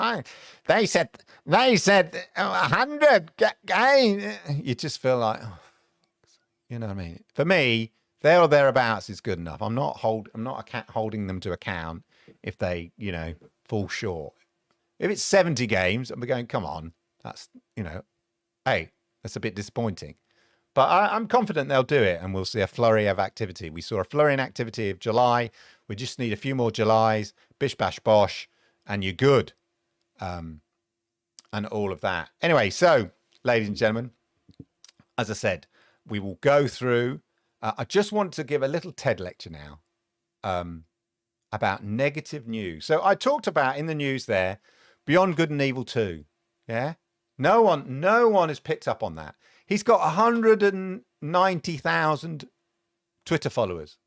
they said 100 game. You just feel like, you know what I mean? For me, There or thereabouts is good enough. I'm not holding them to account if they, fall short. If it's 70 games, I'm going, come on, that's, hey, that's a bit disappointing. But I'm confident they'll do it, and we'll see a flurry of activity. We saw a flurry in activity of July. We just need a few more Julys, bish, bash, bosh, and you're good. And all of that. Anyway, so, ladies and gentlemen, as I said, we will go through. I just want to give a little TED lecture now about negative news. So I talked about in the news there, Beyond Good and Evil 2. Yeah? No one has picked up on that. He's got 190,000 Twitter followers.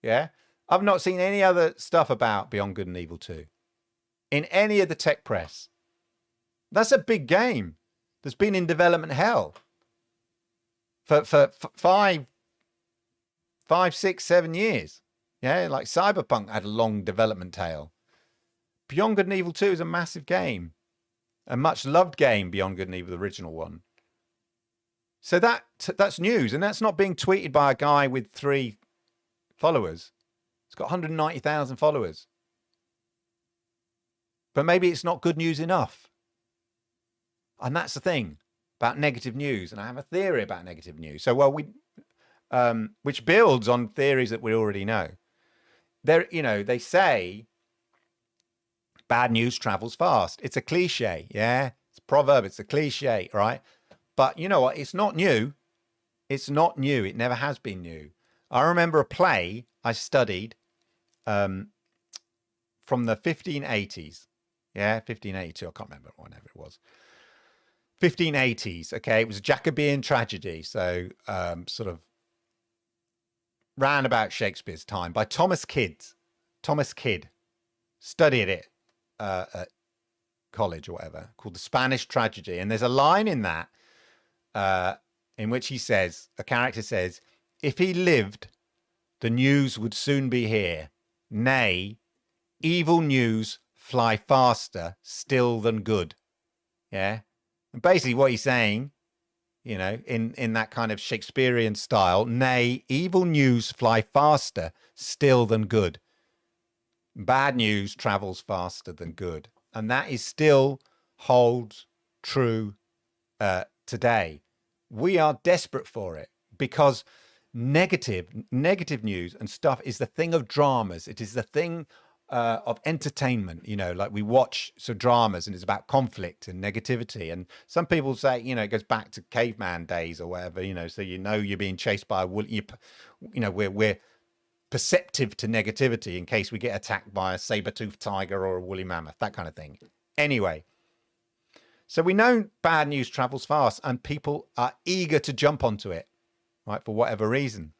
Yeah? I've not seen any other stuff about Beyond Good and Evil 2 in any of the tech press. That's a big game that's been in development hell for 5, 6, 7 years. Yeah, like Cyberpunk had a long development tail. Beyond Good and Evil 2 is a massive game. A much loved game, Beyond Good and Evil, the original one. So that's news, and that's not being tweeted by a guy with 3 followers. It's got 190,000 followers. But maybe it's not good news enough. And that's the thing about negative news. And I have a theory about negative news. So, which builds on theories that we already know. They say bad news travels fast. It's a cliche. Yeah. It's a proverb. It's a cliche, right? But you know what? It's not new. It's not new. It never has been new. I remember a play I studied from the 1580s. Yeah, 1582. I can't remember, whenever it was. 1580s. Okay, it was a Jacobean tragedy. So sort of ran about Shakespeare's time by Thomas Kidd. Thomas Kidd studied it at college or whatever, called the Spanish Tragedy. And there's a line in that in which he says, a character says, if he lived, the news would soon be here. Nay, evil news fly faster still than good. Yeah. And basically what he's saying, in that kind of Shakespearean style, nay, evil news fly faster still than good. Bad news travels faster than good. And that is still holds true today. We are desperate for it because negative news and stuff is the thing of dramas. It is the thing of entertainment, like we watch some dramas and it's about conflict and negativity. And some people say, it goes back to caveman days or whatever, so you're being chased by a woolly, we're perceptive to negativity in case we get attacked by a saber-toothed tiger or a woolly mammoth, that kind of thing. Anyway, so we know bad news travels fast and people are eager to jump onto it, right, for whatever reason.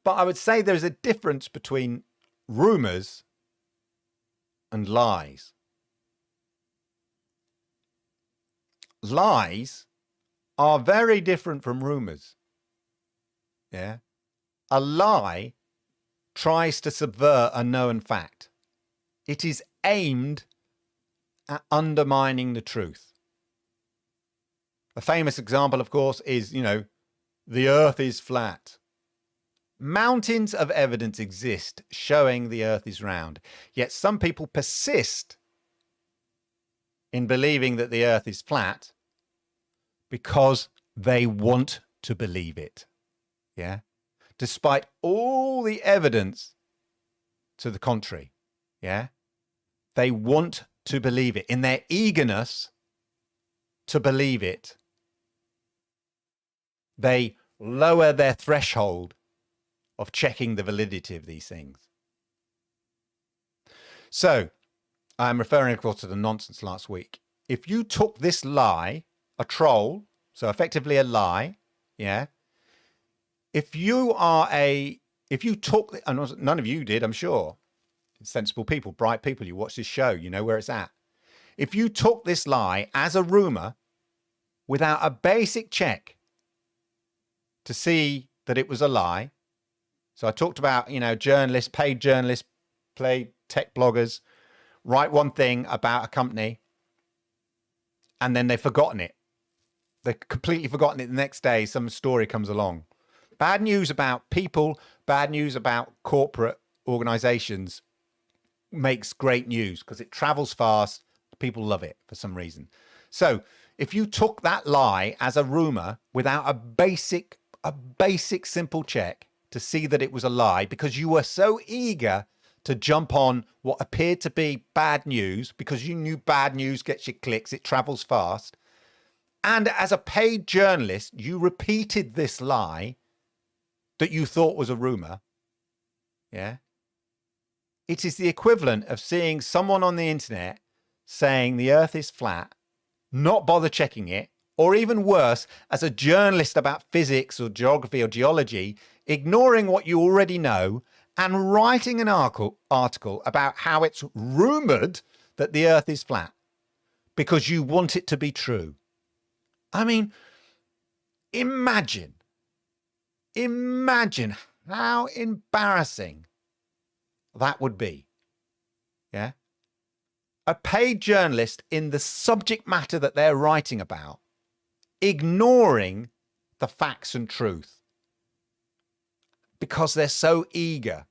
But I would say there's a difference between rumors and lies. Lies are very different from rumors. Yeah. A lie tries to subvert a known fact. It is aimed at undermining the truth. A famous example, of course, is, the earth is flat. Mountains of evidence exist showing the earth is round, yet some people persist in believing that the earth is flat because they want to believe it. Yeah. Despite all the evidence to the contrary. Yeah. They want to believe it. In their eagerness to believe it, they lower their threshold of checking the validity of these things. So I'm referring, of course, to the nonsense last week. If you took this lie, a troll, so effectively a lie, yeah. If you took, and none of you did, I'm sure, sensible people, bright people, you watch this show, you know where it's at. If you took this lie as a rumor without a basic check to see that it was a lie. So I talked about, journalists, paid tech bloggers, write one thing about a company and then they've forgotten it. They've completely forgotten it. The next day, some story comes along Bad news about people, bad news about corporate organizations makes great news because it travels fast. People love it for some reason. So if you took that lie as a rumor without a basic simple check to see that it was a lie because you were so eager to jump on what appeared to be bad news because you knew bad news gets you clicks, it travels fast. And as a paid journalist, you repeated this lie that you thought was a rumor. Yeah. It is the equivalent of seeing someone on the internet saying the earth is flat, not bother checking it, or even worse, as a journalist about physics or geography or geology, ignoring what you already know and writing an article about how it's rumored that the earth is flat because you want it to be true. I mean, imagine how embarrassing that would be. Yeah. A paid journalist in the subject matter that they're writing about, ignoring the facts and truth because they're so eager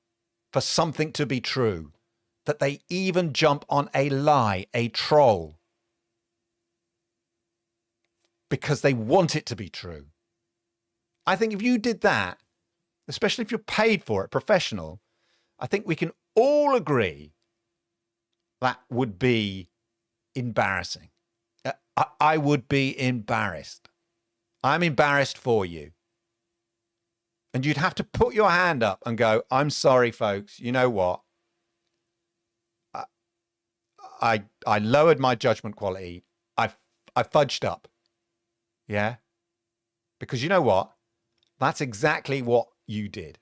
for something to be true that they even jump on a lie, a troll, because they want it to be true. I think if you did that, especially if you're paid for it, professional, I think we can all agree that would be embarrassing. I would be embarrassed. I'm embarrassed for you. And you'd have to put your hand up and go, I'm sorry, folks. You know what? I lowered my judgment quality. I fudged up. Yeah. Because you know what? That's exactly what you did.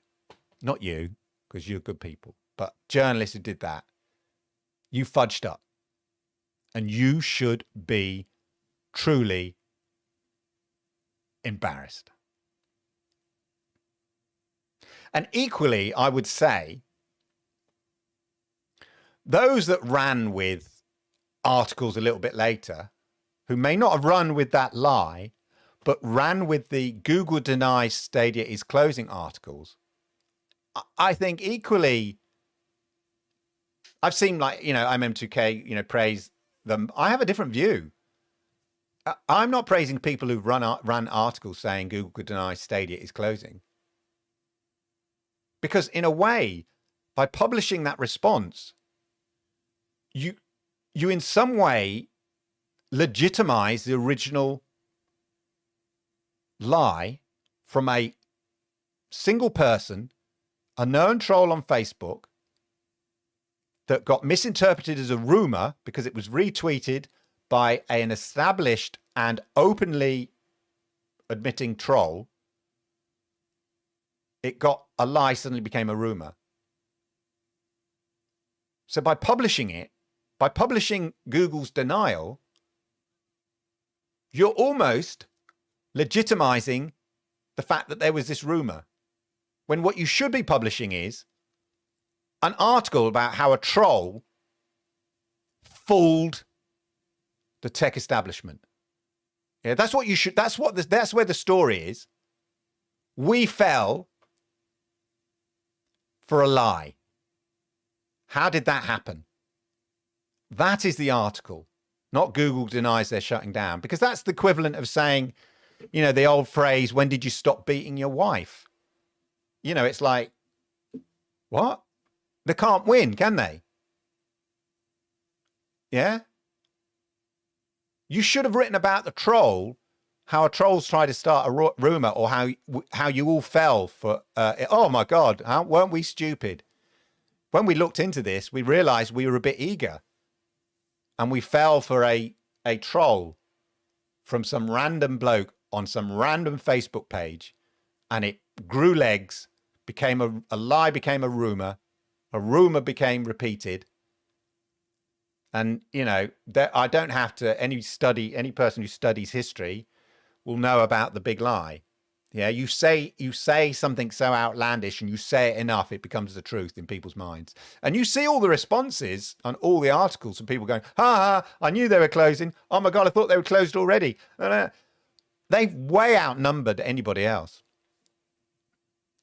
Not you, because you're good people, but journalists who did that. You fudged up. And you should be truly embarrassed. And equally, I would say, those that ran with articles a little bit later, who may not have run with that lie, but ran with the Google denies Stadia is closing articles, I think equally, I've seen IMM2K, praise them. I have a different view. I'm not praising people who run articles saying Google denies Stadia is closing. Because in a way, by publishing that response, you in some way legitimize the original lie from a single person, a known troll on Facebook that got misinterpreted as a rumor because it was retweeted by an established and openly admitting troll. It got a lie, suddenly became a rumor. So by publishing it, by publishing Google's denial, you're almost legitimizing the fact that there was this rumor, when what you should be publishing is an article about how a troll fooled the tech establishment. Yeah, that's what you should. That's where the story is. We fell for a lie. How did that happen? That is the article, not Google denies they're shutting down, because that's the equivalent of saying, the old phrase, when did you stop beating your wife? It's like, what? They can't win, can they? Yeah. You should have written about the troll, how a troll's tried to start a rumor, or how you all fell for, oh my God, weren't we stupid? When we looked into this, we realized we were a bit eager and we fell for a troll from some random bloke on some random Facebook page, and it grew legs, became a lie, became a rumor became repeated. And, I don't have to, any person who studies history will know about the big lie. Yeah, you say something so outlandish and you say it enough, it becomes the truth in people's minds. And you see all the responses on all the articles of people going, ha, I knew they were closing. Oh my God, I thought they were closed already. They've way outnumbered anybody else.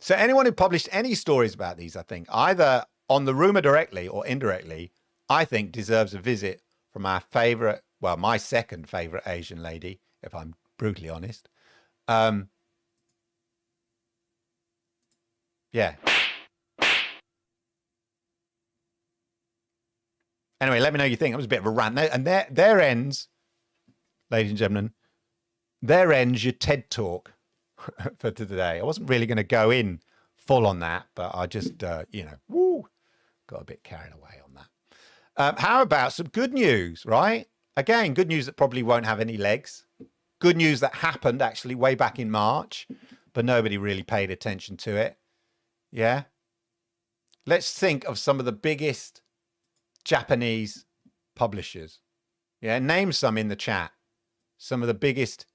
So anyone who published any stories about these, I think, either on the rumor directly or indirectly, I think deserves a visit from our favorite, well, my second favorite Asian lady, if I'm brutally honest. Yeah. Anyway, let me know what you think. It was a bit of a rant. And there ends, ladies and gentlemen, there ends your TED Talk for today. I wasn't really going to go in full on that, but I just, you know, got a bit carried away on that. How about some good news, right? Again, good news that probably won't have any legs. Good news that happened actually way back in March, but nobody really paid attention to it. Yeah. Let's think of some of the biggest Japanese publishers. Yeah. Name some in the chat. Some of the biggest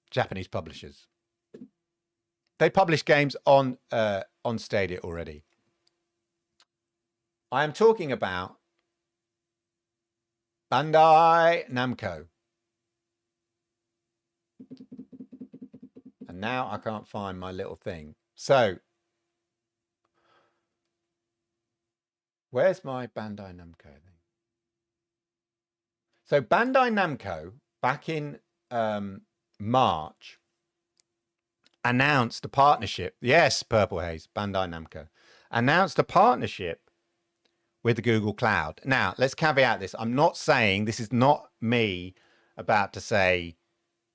Japanese publishers. They publish games on Stadia already. I am talking about Bandai Namco. And now I can't find my little thing. So, where's my Bandai Namco thing? So Bandai Namco, back in March, announced a partnership. Yes, Purple Haze, Bandai Namco. Announced a partnership with the Google Cloud. Now, let's caveat this. I'm not saying, this is not me about to say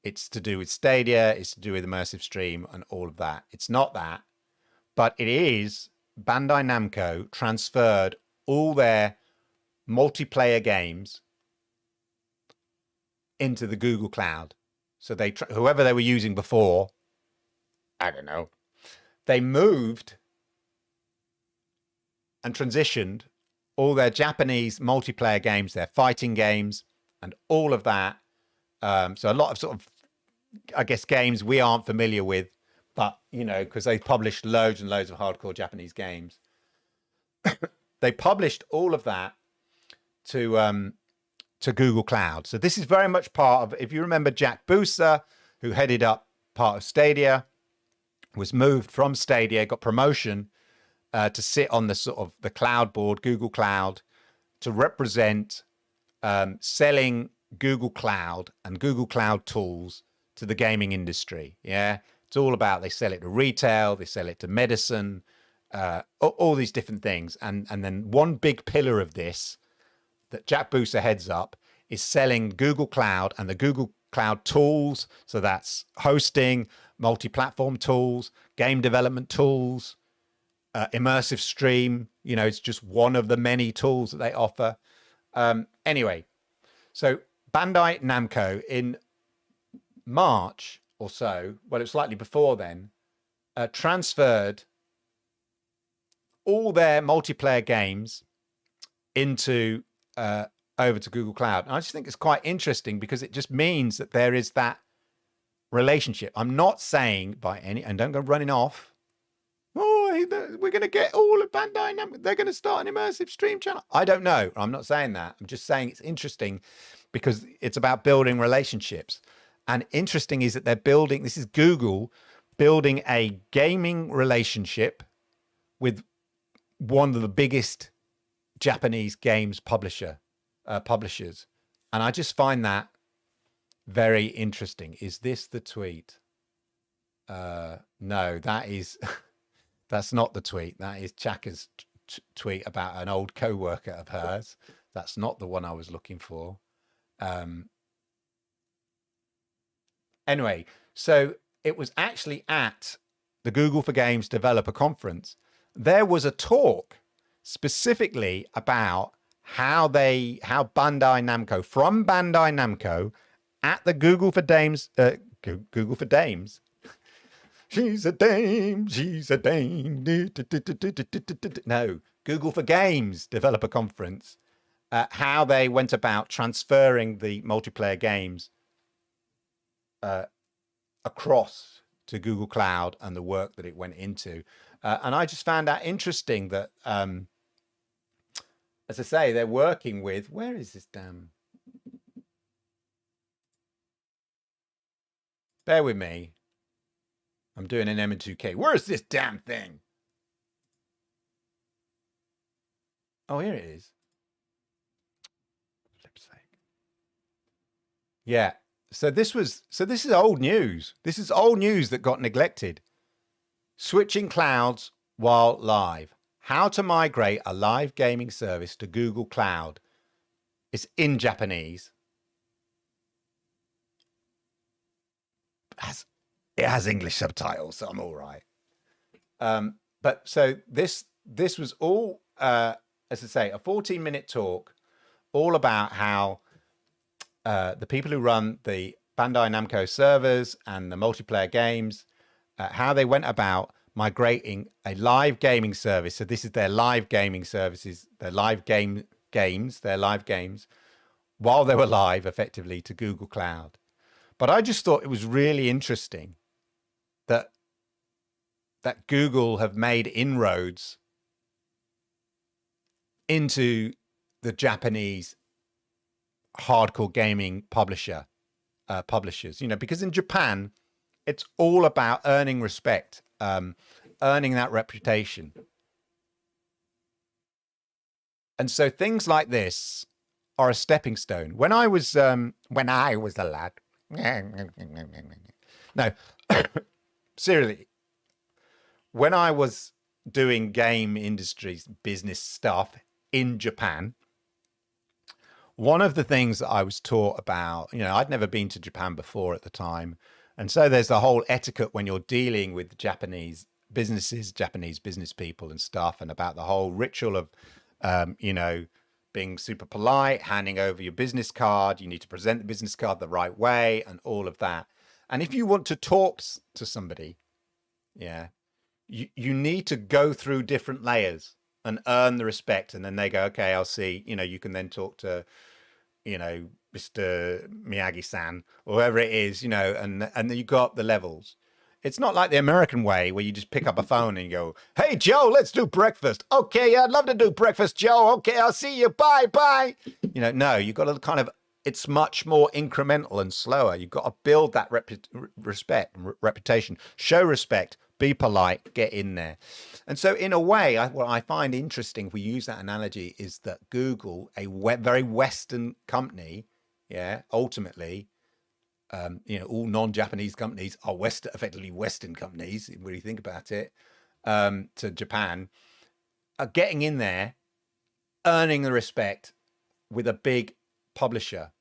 it's to do with Stadia, it's to do with immersive stream and all of that. It's not that, but it is Bandai Namco transferred all their multiplayer games into the Google Cloud. So they, whoever they were using before, I don't know, they moved and transitioned all their Japanese multiplayer games, their fighting games and all of that. So a lot of sort of, I guess, games we aren't familiar with, but, you know, because they published loads and loads of hardcore Japanese games. They published all of that to Google Cloud. So this is very much part of, if you remember, Jack Buser, who headed up part of Stadia, was moved from Stadia, got promotion to sit on the sort of the cloud board, Google Cloud, to represent selling Google Cloud and Google Cloud tools to the gaming industry. Yeah, it's all about, they sell it to retail, they sell it to medicine, all these different things. And then one big pillar of this that Jack Buser heads up is selling Google Cloud and the Google Cloud tools. So that's hosting, multi-platform tools, game development tools, immersive stream. You know, it's just one of the many tools that they offer. Anyway, so Bandai Namco in March or so, well, it was slightly before then, transferred all their multiplayer games into over to Google Cloud. And I just think it's quite interesting because it just means that there is that relationship. I'm not saying by any, and don't go running off, oh, we're going to get all of Bandai Namco, they're going to start an immersive stream channel. I don't know. I'm not saying that. I'm just saying it's interesting because it's about building relationships. And interesting is that they're building, this is Google building a gaming relationship with one of the biggest Japanese games publishers. And I just find that very interesting. Is this the tweet? No, that is, that's not the tweet. That is Chaka's tweet about an old co-worker of hers. That's not the one I was looking for. Anyway, so it was actually at the Google for Games Developer Conference. There was a talk specifically about how Bandai Namco, from Bandai Namco, at the Google for Dames, Google for Dames. She's a dame, she's a dame. No, Google for Games Developer Conference. How they went about transferring the multiplayer games across to Google Cloud and the work that it went into. And I just found that interesting that, as I say, they're working with, where is this damn? Bear with me. I'm doing an M2K. Where's this damn thing? Oh, here it is. Flip's sake. Yeah. So this is old news. This is old news that got neglected. Switching clouds while live. How to migrate a live gaming service to Google Cloud. It's in Japanese. It has English subtitles, so I'm all right. But so this was all, as I say, a 14-minute talk all about how the people who run the Bandai Namco servers and the multiplayer games, how they went about migrating a live gaming service. So this is their live gaming services, their live games, while they were live effectively to Google Cloud. But I just thought it was really interesting that Google have made inroads into the Japanese hardcore gaming publishers, because in Japan, it's all about earning respect, earning that reputation. And so things like this are a stepping stone. When I was a lad, no, seriously, when I was doing game industry business stuff in Japan, one of the things that I was taught about, I'd never been to Japan before at the time. And so there's the whole etiquette when you're dealing with Japanese businesses, Japanese business people and stuff, and about the whole ritual of, being super polite, handing over your business card. You need to present the business card the right way and all of that. And if you want to talk to somebody, you need to go through different layers and earn the respect. And then they go, okay, I'll see, you can then talk to, Mr. Miyagi-san, or whoever it is, and then you go up the levels. It's not like the American way where you just pick up a phone and you go, hey, Joe, let's do breakfast. Okay, I'd love to do breakfast, Joe. Okay, I'll see you. Bye, bye. No, you've got to kind of, it's much more incremental and slower. You've got to build that reputation, show respect, be polite, get in there. And so in a way, what I find interesting, if we use that analogy, is that Google, a very Western company, ultimately, all non-Japanese companies are effectively Western companies, when you think about it, to Japan, are getting in there, earning the respect with a big publisher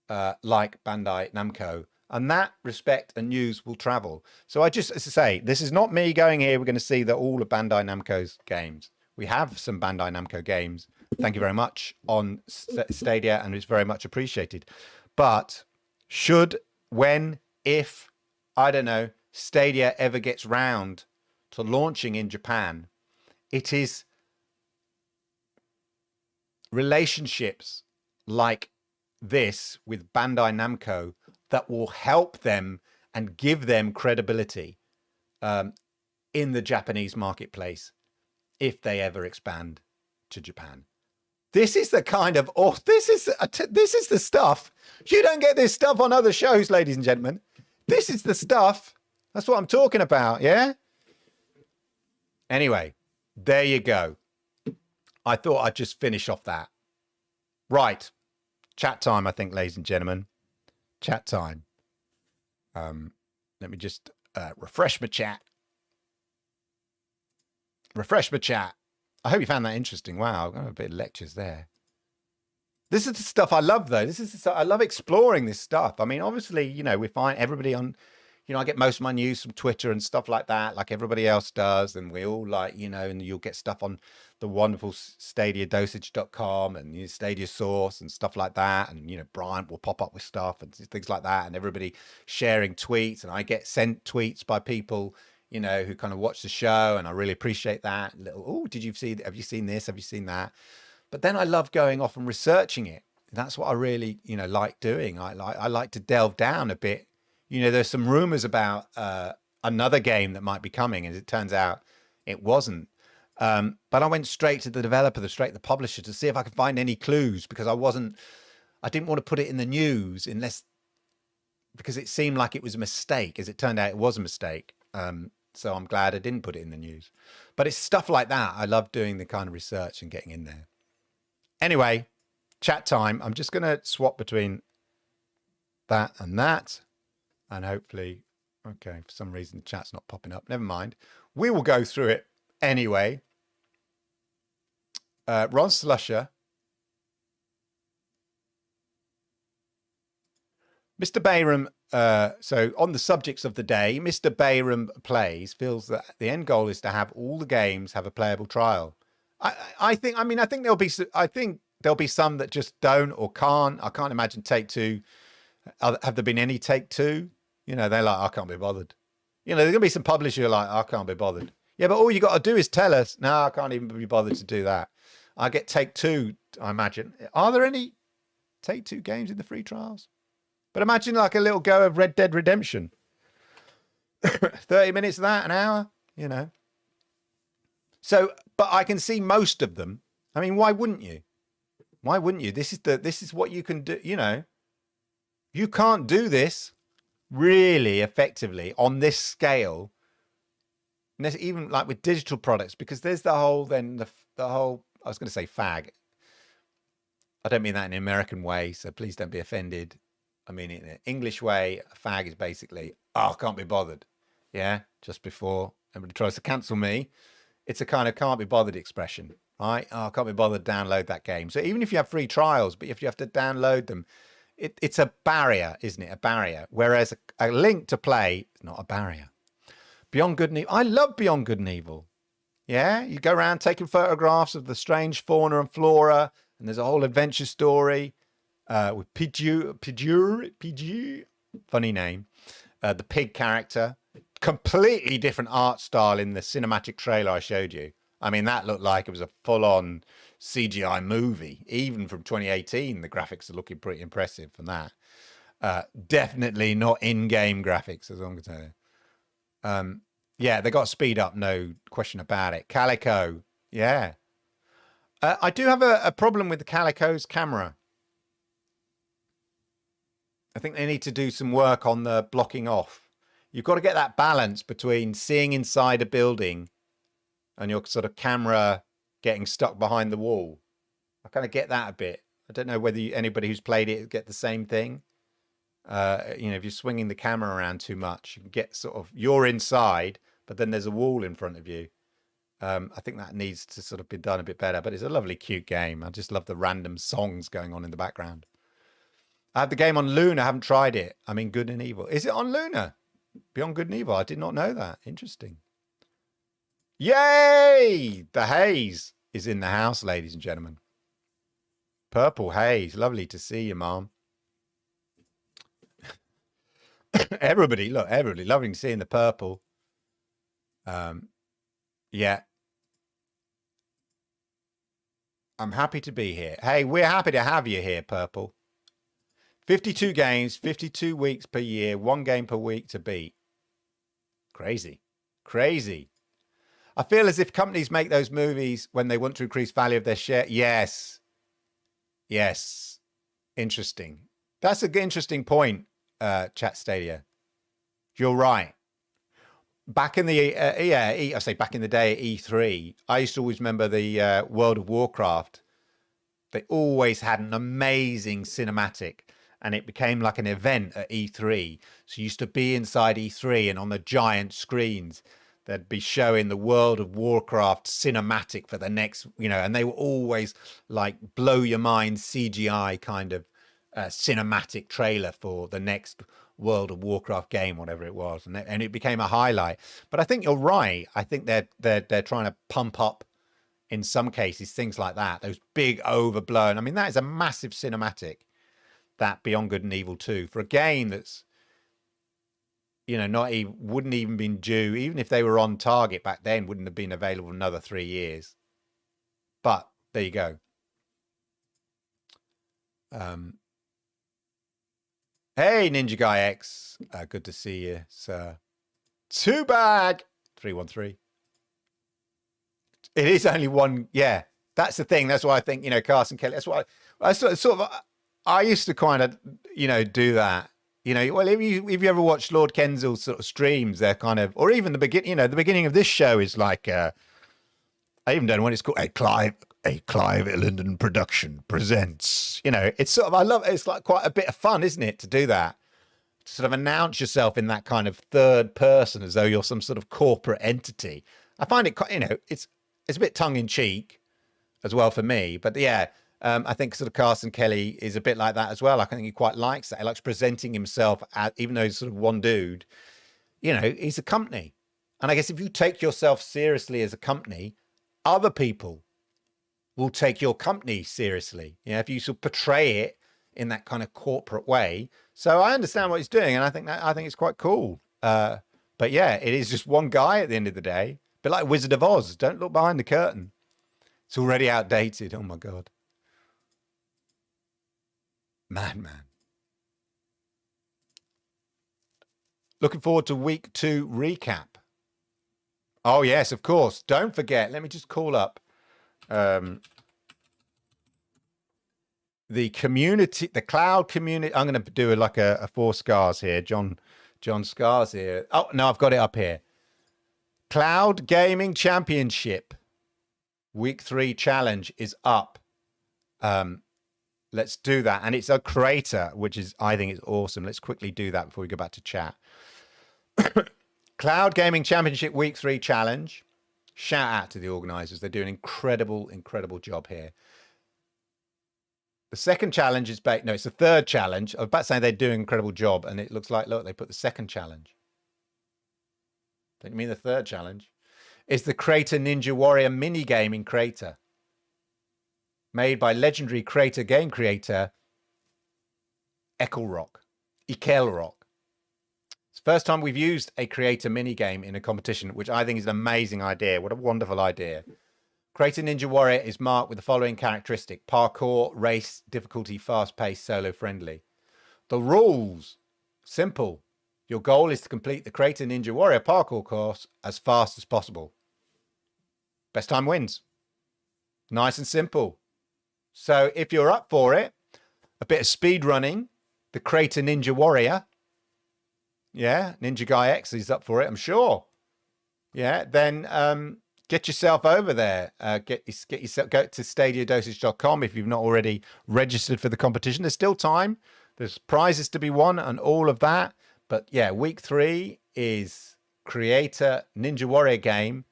like Bandai Namco. And that respect and news will travel. So as I say, this is not me going here. We're going to see that all of Bandai Namco's games. We have some Bandai Namco games. Thank you very much on Stadia, and it's very much appreciated. But if, I don't know, Stadia ever gets round to launching in Japan, it is relationships like this with Bandai Namco that will help them and give them credibility in the Japanese marketplace if they ever expand to Japan. This is the kind of, this is the stuff. You don't get this stuff on other shows, ladies and gentlemen. This is the stuff. That's what I'm talking about, yeah? Anyway, there you go. I thought I'd just finish off that. Right. Chat time, I think, ladies and gentlemen. Chat time. Let me just refresh my chat. I hope you found that interesting. Wow, I've got a bit of lectures there. This is the stuff I love, though. I love exploring this stuff. I mean, obviously, we find everybody on, I get most of my news from Twitter and stuff like that, like everybody else does. And we all and you'll get stuff on the wonderful stadiadosage.com and Stadia Source and stuff like that. And, Bryant will pop up with stuff and things like that. And everybody sharing tweets. And I get sent tweets by people, who kind of watch the show. And I really appreciate that. Have you seen this? Have you seen that? But then I love going off and researching it. That's what I really, like doing. I like to delve down a bit. There's some rumors about another game that might be coming, as it turns out it wasn't. But I went straight to the developer, straight to the publisher, to see if I could find any clues, because I didn't want to put it in the news because it seemed like it was a mistake. As it turned out, it was a mistake. So I'm glad I didn't put it in the news. But it's stuff like that. I love doing the kind of research and getting in there. Anyway, chat time. I'm just going to swap between that. And hopefully, okay, for some reason, the chat's not popping up. Never mind. We will go through it anyway. Ron Slusher. Mr. Bayram, so on the subjects of the day, Mr. Bayram Plays feels that the end goal is to have all the games have a playable trial. I think there'll be some that just don't or can't. I can't imagine Take-Two. Have there been any Take-Two? You know, they're like, I can't be bothered. You know, there's gonna be some publishers who are like, I can't be bothered. Yeah, but all you got to do is tell us. No, I can't even be bothered to do that. I get Take-Two, I imagine. Are there any Take-Two games in the free trials? But imagine like a little go of Red Dead Redemption. 30 minutes of that, an hour, you know. So, but I can see most of them. I mean, why wouldn't you? Why wouldn't you? This is what you can do, you know. You can't do this really effectively on this scale, even like with digital products, because there's the whole, the whole, I was going to say fag. I don't mean that in an American way, so please don't be offended. I mean, in an English way, a fag is basically, oh, I can't be bothered. Yeah, just before everybody tries to cancel me, it's a kind of can't be bothered expression, right? Oh, I can't be bothered to download that game. So even if you have free trials, but if you have to download them, it's a barrier, isn't it? A barrier. Whereas a link to play is not a barrier. Beyond Good and Evil. I love Beyond Good and Evil. Yeah, you go around taking photographs of the strange fauna and flora, and there's a whole adventure story. With Pidgey, funny name, the pig character, completely different art style in the cinematic trailer I showed you. I mean, that looked like it was a full-on CGI movie. Even from 2018, the graphics are looking pretty impressive from that. Definitely not in-game graphics, as I'm going to tell you. Yeah, they got to speed up, no question about it. Calico, yeah. I do have a problem with the Calico's camera. I think they need to do some work on the blocking off. You've got to get that balance between seeing inside a building and your sort of camera getting stuck behind the wall. I kind of get that a bit. I don't know whether anybody who's played it get the same thing. You know, if you're swinging the camera around too much, you can get sort of, you're inside, but then there's a wall in front of you. I think that needs to sort of be done a bit better, but it's a lovely, cute game. I just love the random songs going on in the background. I have the game on Luna. I haven't tried it. I mean, Good and Evil. Is it on Luna? Beyond Good and Evil. I did not know that. Interesting. Yay! The haze is in the house, ladies and gentlemen. Purple haze. Lovely to see you, Mom. Everybody, look, everybody loving seeing the purple. Yeah. I'm happy to be here. Hey, we're happy to have you here, Purple. 52 games, 52 weeks per year, 1 game per week to beat. Crazy. Crazy. I feel as if companies make those movies when they want to increase value of their share. Yes. Yes. Interesting. That's an interesting point, Chat Stadia. You're right. Back in the, I say back in the day at E3, I used to always remember the World of Warcraft. They always had an amazing cinematic. And it became like an event at E3. So you used to be inside E3 and on the giant screens, they'd be showing the World of Warcraft cinematic for the next, you know, and they were always like blow your mind CGI kind of cinematic trailer for the next World of Warcraft game, whatever it was. And it became a highlight. But I think you're right. I think they're trying to pump up, in some cases, things like that. Those big overblown. I mean, that is a massive cinematic. That Beyond Good and Evil 2 for a game that's, you know, wouldn't even been due, even if they were on target back then, wouldn't have been available another 3 years. But there you go. Hey, Ninja Guy X, good to see you, sir. Two bag 313. It is only one. Yeah, that's the thing. That's why I think, you know, Carson Kelly. That's why I sort of. I used to kind of, you know, do that. You know, well, if you ever watched Lord Kensall's sort of streams, they're kind of, or even the beginning. You know, the beginning of this show is like, I even don't know what it's called. A Clive London production presents. You know, it's sort of, I love it. It's like quite a bit of fun, isn't it, to do that? To sort of announce yourself in that kind of third person, as though you're some sort of corporate entity. I find it quite, you know, it's a bit tongue in cheek as well for me, but yeah. I think sort of Carson Kelly is a bit like that as well. I think he quite likes that. He likes presenting himself as, even though he's sort of one dude, you know, he's a company. And I guess if you take yourself seriously as a company, other people will take your company seriously. You know, if you sort of portray it in that kind of corporate way. So I understand what he's doing, and I think it's quite cool. But yeah, it is just one guy at the end of the day. But like Wizard of Oz, don't look behind the curtain. It's already outdated. Oh my God. Man. Looking forward to week 2 recap. Oh, yes, of course. Don't forget. Let me just call up the community, the cloud community. I'm going to do like a 4 scars here. John Scars here. Oh, no, I've got it up here. Cloud Gaming Championship week 3 challenge is up. Let's do that. And it's a creator, which is, I think is awesome. Let's quickly do that before we go back to chat. Cloud Gaming Championship Week 3 Challenge. Shout out to the organizers. They do an incredible job here. The second challenge is no, it's the third challenge. I was about to say they do an incredible job, and it looks like, look, they put the second challenge. Don't you mean the third challenge? It's the Creator Ninja Warrior mini game in Creator, made by legendary creator game creator Ekelrock. It's the first time we've used a creator mini game in a competition, which I think is an amazing idea. What a wonderful idea. Creator Ninja Warrior is marked with the following characteristic: parkour, race, difficulty, fast-paced, solo-friendly. The rules: simple. Your goal is to complete the Creator Ninja Warrior parkour course as fast as possible. Best time wins. Nice and simple. So if you're up for it, a bit of speed running, the Creator Ninja Warrior, yeah, Ninja Guy X is up for it, I'm sure. Yeah, then get yourself over there. Get yourself, go to stadiadosage.com if you've not already registered for the competition. There's still time. There's prizes to be won and all of that. But yeah, week 3 is Creator Ninja Warrior game.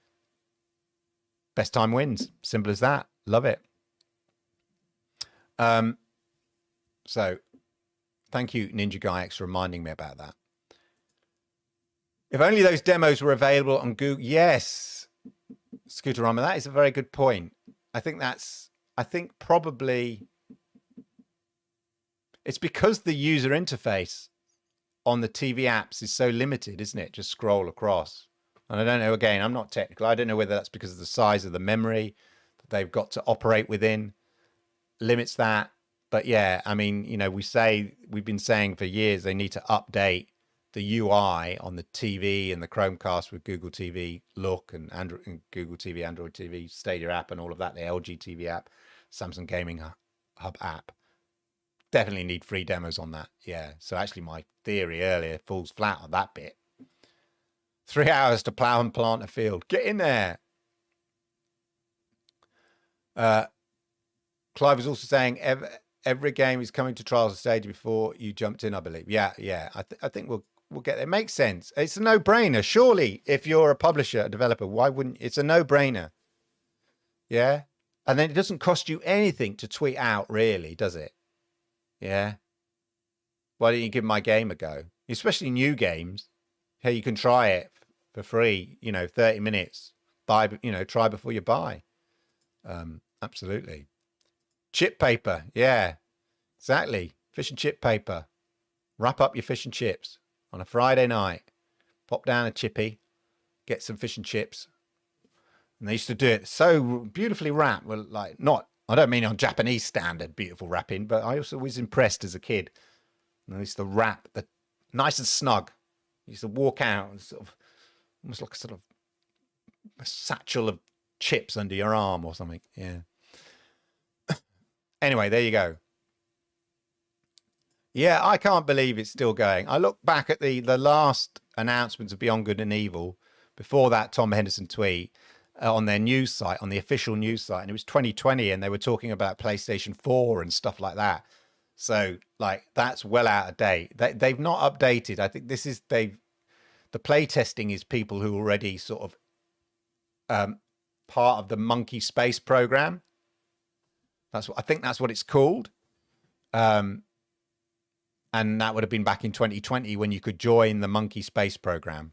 Best time wins. Simple as that. Love it. So thank you, Ninja Guy X, for reminding me about that. If only those demos were available on Google. Yes, Scooterama, that is a very good point. I think probably it's because the user interface on the TV apps is so limited, isn't it? Just scroll across. And I don't know, again, I'm not technical. I don't know whether that's because of the size of the memory that they've got to operate within limits that. But yeah, I mean, you know, we've been saying for years they need to update the UI on the TV and the Chromecast with Google TV Look and Android and Google TV, Android TV, Stadia app and all of that, the LG TV app, Samsung Gaming Hub app. Definitely need free demos on that. Yeah. So actually my theory earlier falls flat on that bit. 3 hours to plow and plant a field. Get in there. Clive was also saying every game is coming to trials stage before you jumped in, I believe. Yeah. I think we'll get there. It makes sense. It's a no-brainer. Surely, if you're a publisher, a developer, why wouldn't it's a no-brainer? Yeah. And then it doesn't cost you anything to tweet out, really, does it? Yeah. Why don't you give my game a go? Especially new games. Hey, you can try it for free, 30 minutes. Try before you buy. Absolutely. Chip paper. Yeah, exactly. Fish and chip paper. Wrap up your fish and chips on a Friday night. Pop down a chippy, get some fish and chips. And they used to do it so beautifully wrapped. Well, I don't mean on Japanese standard beautiful wrapping, but I also was impressed as a kid. And I used to wrap the nice and snug. I used to walk out and sort of almost like a satchel of chips under your arm or something. Yeah. Anyway, there you go. Yeah, I can't believe it's still going. I look back at the last announcements of Beyond Good and Evil before that Tom Henderson tweet on their news site, on the official news site, and it was 2020, and they were talking about PlayStation 4 and stuff like that. So, like, that's well out of date. They've not updated. I think this is the play testing is people who already sort of part of the Monkey Space program. I think that's what it's called. And that would have been back in 2020 when you could join the Monkey Space program.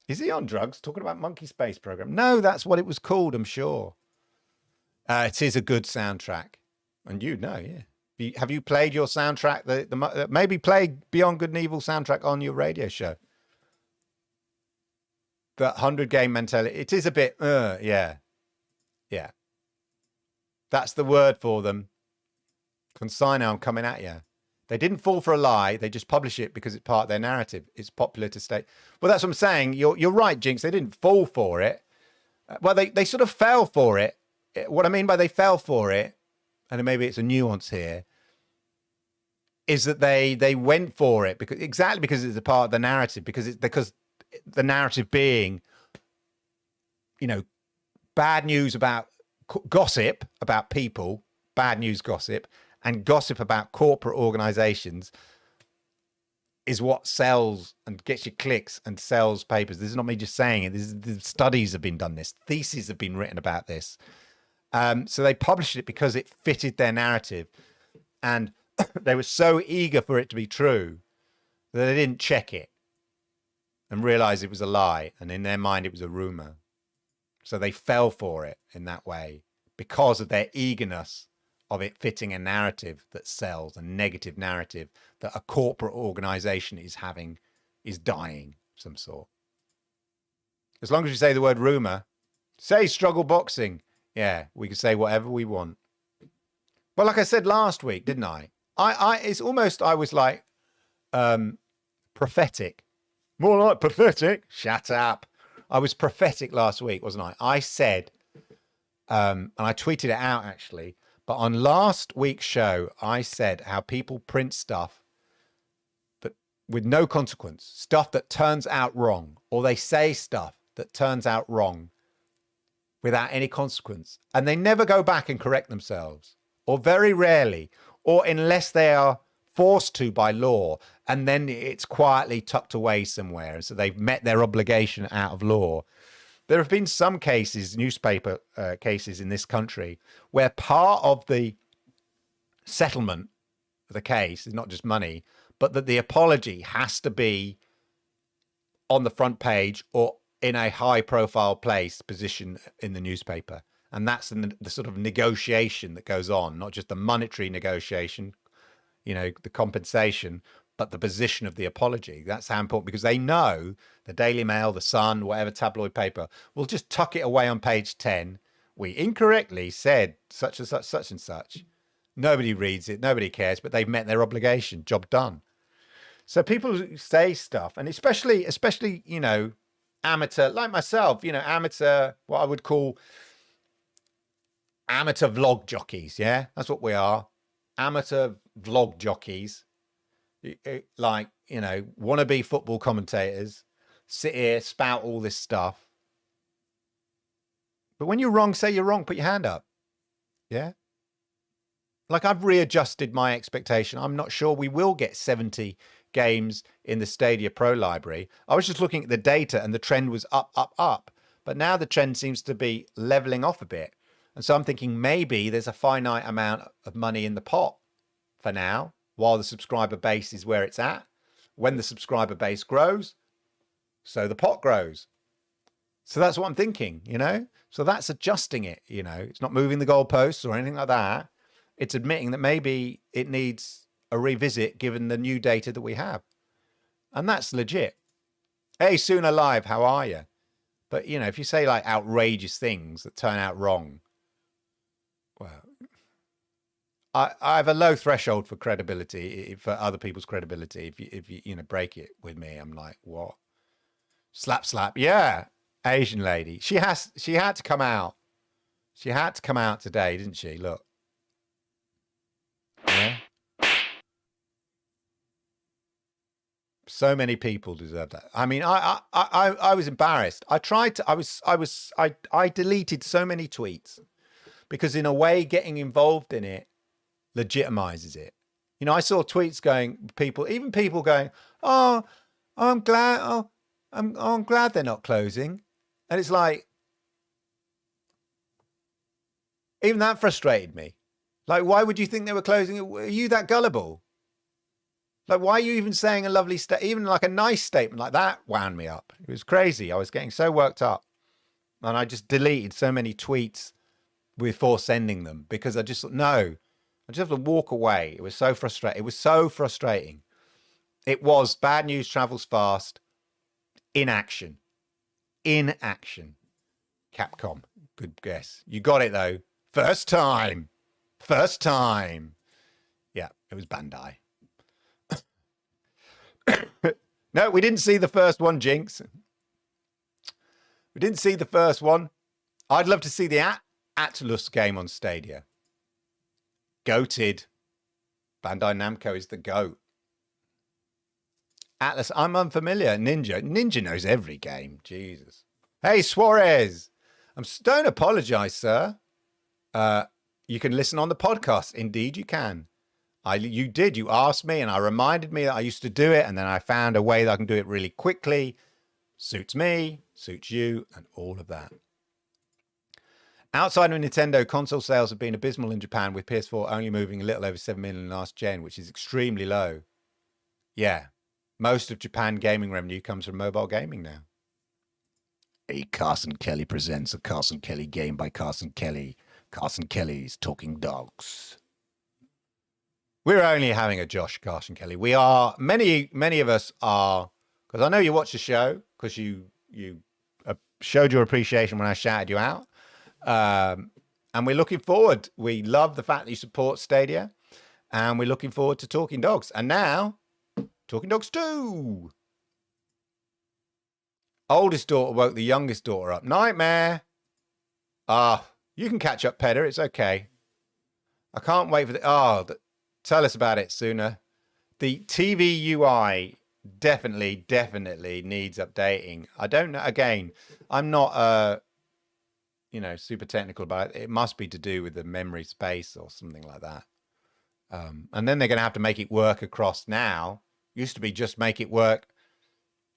Is he on drugs talking about Monkey Space program? No, that's what it was called, I'm sure. It is a good soundtrack. And you know, yeah. Have you played your soundtrack? Maybe play Beyond Good and Evil soundtrack on your radio show. The 100 game mentality. It is a bit, yeah. Yeah. That's the word for them. Consigno, I'm coming at you. They didn't fall for a lie. They just publish it because it's part of their narrative. It's popular to state. Well, that's what I'm saying. You're right, Jinx. They didn't fall for it. Well, they sort of fell for it. What I mean by they fell for it, and maybe it's a nuance here, is that they went for it because it's a part of the narrative, because the narrative being, you know, bad news about gossip about people, bad news gossip, and gossip about corporate organizations is what sells and gets you clicks and sells papers. This is not me just saying it. The studies have been done this. Theses have been written about this. So they published it because it fitted their narrative. And they were so eager for it to be true that they didn't check it and realize it was a lie. And in their mind, it was a rumor. So they fell for it in that way because of their eagerness of it fitting a narrative that sells, a negative narrative that a corporate organization is dying of some sort. As long as you say the word rumor, say struggle boxing. Yeah, we can say whatever we want. Well, like I said last week, didn't I? It's almost, I was like prophetic. More like pathetic. Shut up. I was prophetic last week, wasn't I? I said, and I tweeted it out actually, but on last week's show, I said how people print stuff that with no consequence, stuff that turns out wrong, or they say stuff that turns out wrong without any consequence. And they never go back and correct themselves, or very rarely, or unless they are forced to by law, and then it's quietly tucked away somewhere. So they've met their obligation out of law. There have been some cases, newspaper cases in this country, where part of the settlement of the case is not just money, but that the apology has to be on the front page or in a high profile position in the newspaper. And that's the sort of negotiation that goes on, not just the monetary negotiation, you know, the compensation, but the position of the apology. That's how important, because they know the Daily Mail, the Sun, whatever tabloid paper will just tuck it away on page 10. We incorrectly said such and such, such and such. Nobody reads it. Nobody cares, but they've met their obligation. Job done. So people say stuff, and especially, you know, amateur, like myself, you know, amateur, what I would call amateur vlog jockeys. Yeah, that's what we are. Amateur vlog jockeys. Like, you know, wannabe football commentators, sit here, spout all this stuff. But when you're wrong, say you're wrong, put your hand up. Yeah. Like, I've readjusted my expectation. I'm not sure we will get 70 games in the Stadia Pro library. I was just looking at the data and the trend was up, up, up. But now the trend seems to be leveling off a bit. And so I'm thinking maybe there's a finite amount of money in the pot for now, while the subscriber base is where it's at. When the subscriber base grows, so the pot grows. So that's what I'm thinking, you know? So that's adjusting it, you know? It's not moving the goalposts or anything like that. It's admitting that maybe it needs a revisit given the new data that we have. And that's legit. Hey, Sooner Live, how are you? But, you know, if you say like outrageous things that turn out wrong, well, I have a low threshold for credibility, for other people's credibility. If you know, break it with me, I'm like, what? Slap, slap. Yeah. Asian lady. She had to come out. She had to come out today, didn't she? Look. Yeah. So many people deserve that. I mean, I was embarrassed. I tried to. I deleted so many tweets because, in a way, getting involved in it legitimizes it. You know, I saw tweets going, even people going, "Oh, I'm glad. Oh, I'm glad they're not closing," and it's like, even that frustrated me. Like, why would you think they were closing? Are you that gullible? Like, why are you even saying a lovely even like a nice statement like that wound me up. It was crazy. I was getting so worked up, and I just deleted so many tweets before sending them because I just thought, no, I just have to walk away. It was so frustrating. It was so frustrating. It was bad news travels fast. Inaction. Inaction. Capcom. Good guess. You got it though. First time. First time. Yeah, it was Bandai. No, we didn't see the first one, Jinx. We didn't see the first one. I'd love to see the Atlus game on Stadia. Goated. Bandai Namco is the GOAT. Atlas, I'm unfamiliar. Ninja knows every game. Jesus. Hey, Suarez. Don't apologize, sir. You can listen on the podcast. Indeed, you can. You did. You asked me, and I reminded me that I used to do it, and then I found a way that I can do it really quickly. Suits me, suits you, and all of that. Outside of Nintendo, console sales have been abysmal in Japan, with PS4 only moving a little over 7 million last gen, which is extremely low. Yeah. Most of Japan gaming revenue comes from mobile gaming now. A Carson Kelly presents a Carson Kelly game by Carson Kelly. Carson Kelly's Talking Dogs. We're only having a Josh Carson Kelly. We are, many of us are, because I know you watch the show, because you showed your appreciation when I shouted you out. And we're looking forward. We love the fact that you support Stadia, and we're looking forward to Talking Dogs. And now, Talking Dogs 2. Oldest daughter woke the youngest daughter up. Nightmare. You can catch up, Pedder. It's okay. I can't wait for tell us about it sooner. The TV UI definitely needs updating. I don't know. Again, I'm not super technical about it. It must be to do with the memory space or something like that. And then they're going to have to make it work across now. Used to be just make it work,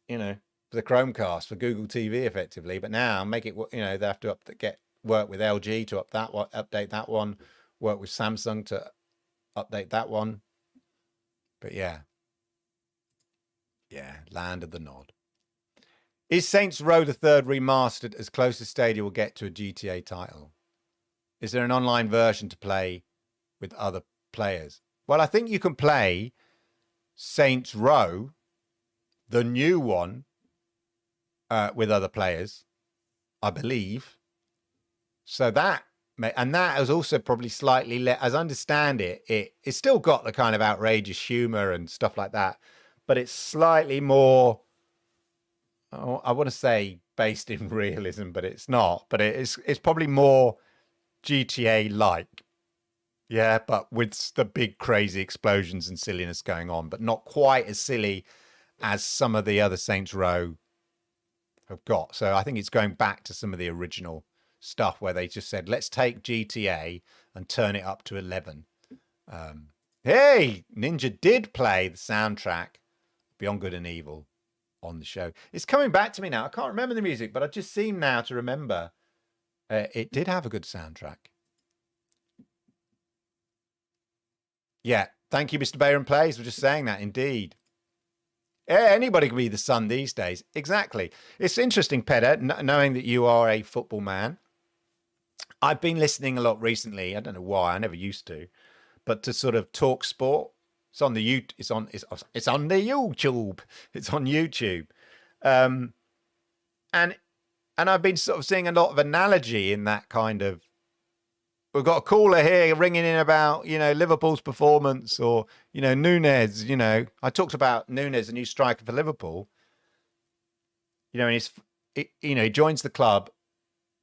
for the Chromecast, for Google TV effectively. But now make it, they have to work with LG to update that one, work with Samsung to update that one. But yeah, land of the nod. Is Saints Row the Third remastered as close as Stadia will get to a GTA title? Is there an online version to play with other players? Well, I think you can play Saints Row, the new one, with other players, I believe. So that is also probably slightly, as I understand it, it's still got the kind of outrageous humor and stuff like that, but it's slightly more, I want to say based in realism, but it's not. But it's probably more GTA-like. Yeah, but with the big crazy explosions and silliness going on, but not quite as silly as some of the other Saints Row have got. So I think it's going back to some of the original stuff where they just said, let's take GTA and turn it up to 11. Hey, Ninja did play the soundtrack Beyond Good and Evil on the show. It's coming back to me now. I can't remember the music, but I just seem now to remember it did have a good soundtrack. Yeah, thank you, Mr. Bayron Plays, for just saying that. Indeed. Yeah, anybody can be the sun these days. Exactly. It's interesting, Pedder, knowing that you are a football man. I've been listening a lot recently. I don't know why. I never used to, but to sort of talk sport. It's on the It's on the YouTube. It's on YouTube, and I've been sort of seeing a lot of analogy in that kind of. We've got a caller here ringing in about, Liverpool's performance or, Nunes, I talked about Nunes, the new striker for Liverpool, and he joins the club.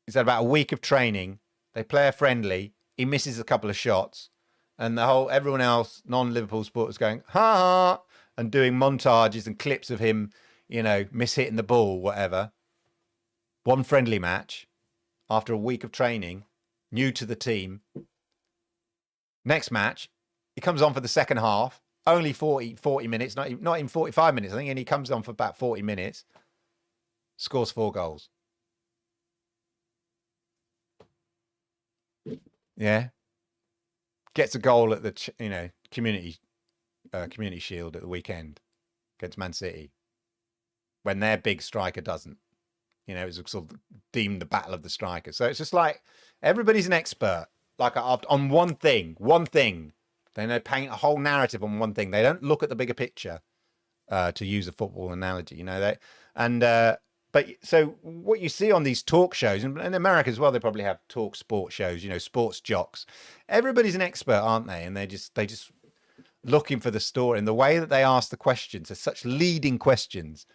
He's had about a week of training. They play a friendly. He misses a couple of shots and everyone else, non-Liverpool supporters going, ha ha. and doing montages and clips of him, you know, miss-hitting the ball, whatever. One friendly match after a week of training, new to the team. Next match, he comes on for the second half, only 40 minutes, not even 45 minutes, I think, and he comes on for about 40 minutes, scores 4 goals. Yeah. Gets a goal at the, you know, community shield at the weekend against Man City when their big striker doesn't. You know, it was sort of deemed the battle of the strikers. So it's just like everybody's an expert, like on one thing. They paint a whole narrative on one thing. They don't look at the bigger picture, to use a football analogy. You know, but so what you see on these talk shows, and in America as well, they probably have talk sport shows, you know, sports jocks. Everybody's an expert, aren't they? And they just looking for the story, and the way that they ask the questions are such leading questions.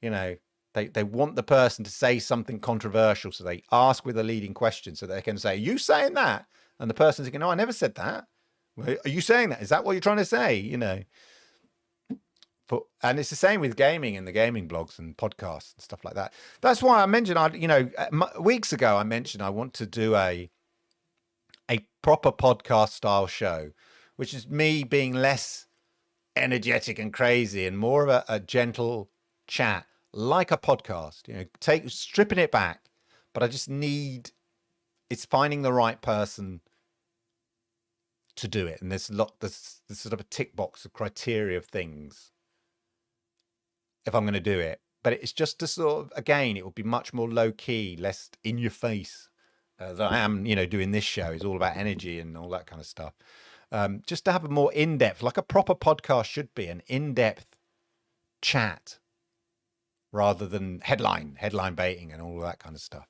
You know, they want the person to say something controversial, so they ask with a leading question so they can say, "Are you saying that?" And the person's thinking, "No, I never said that. Are you saying that? Is that what you're trying to say?" You know. And it's the same with gaming and the gaming blogs and podcasts and stuff like that. That's why I mentioned, you know, weeks ago I mentioned I want to do a proper podcast style show, which is me being less energetic and crazy and more of a gentle chat, like a podcast. You know, stripping it back, but I just it's finding the right person to do it, and there's sort of a tick box of criteria of things if I'm going to do it, but it's just to sort of, again, it will be much more low key, less in your face than I am, you know, doing this show. It's all about energy and all that kind of stuff. Just to have a more in-depth, like a proper podcast should be, an in-depth chat rather than headline baiting and all of that kind of stuff.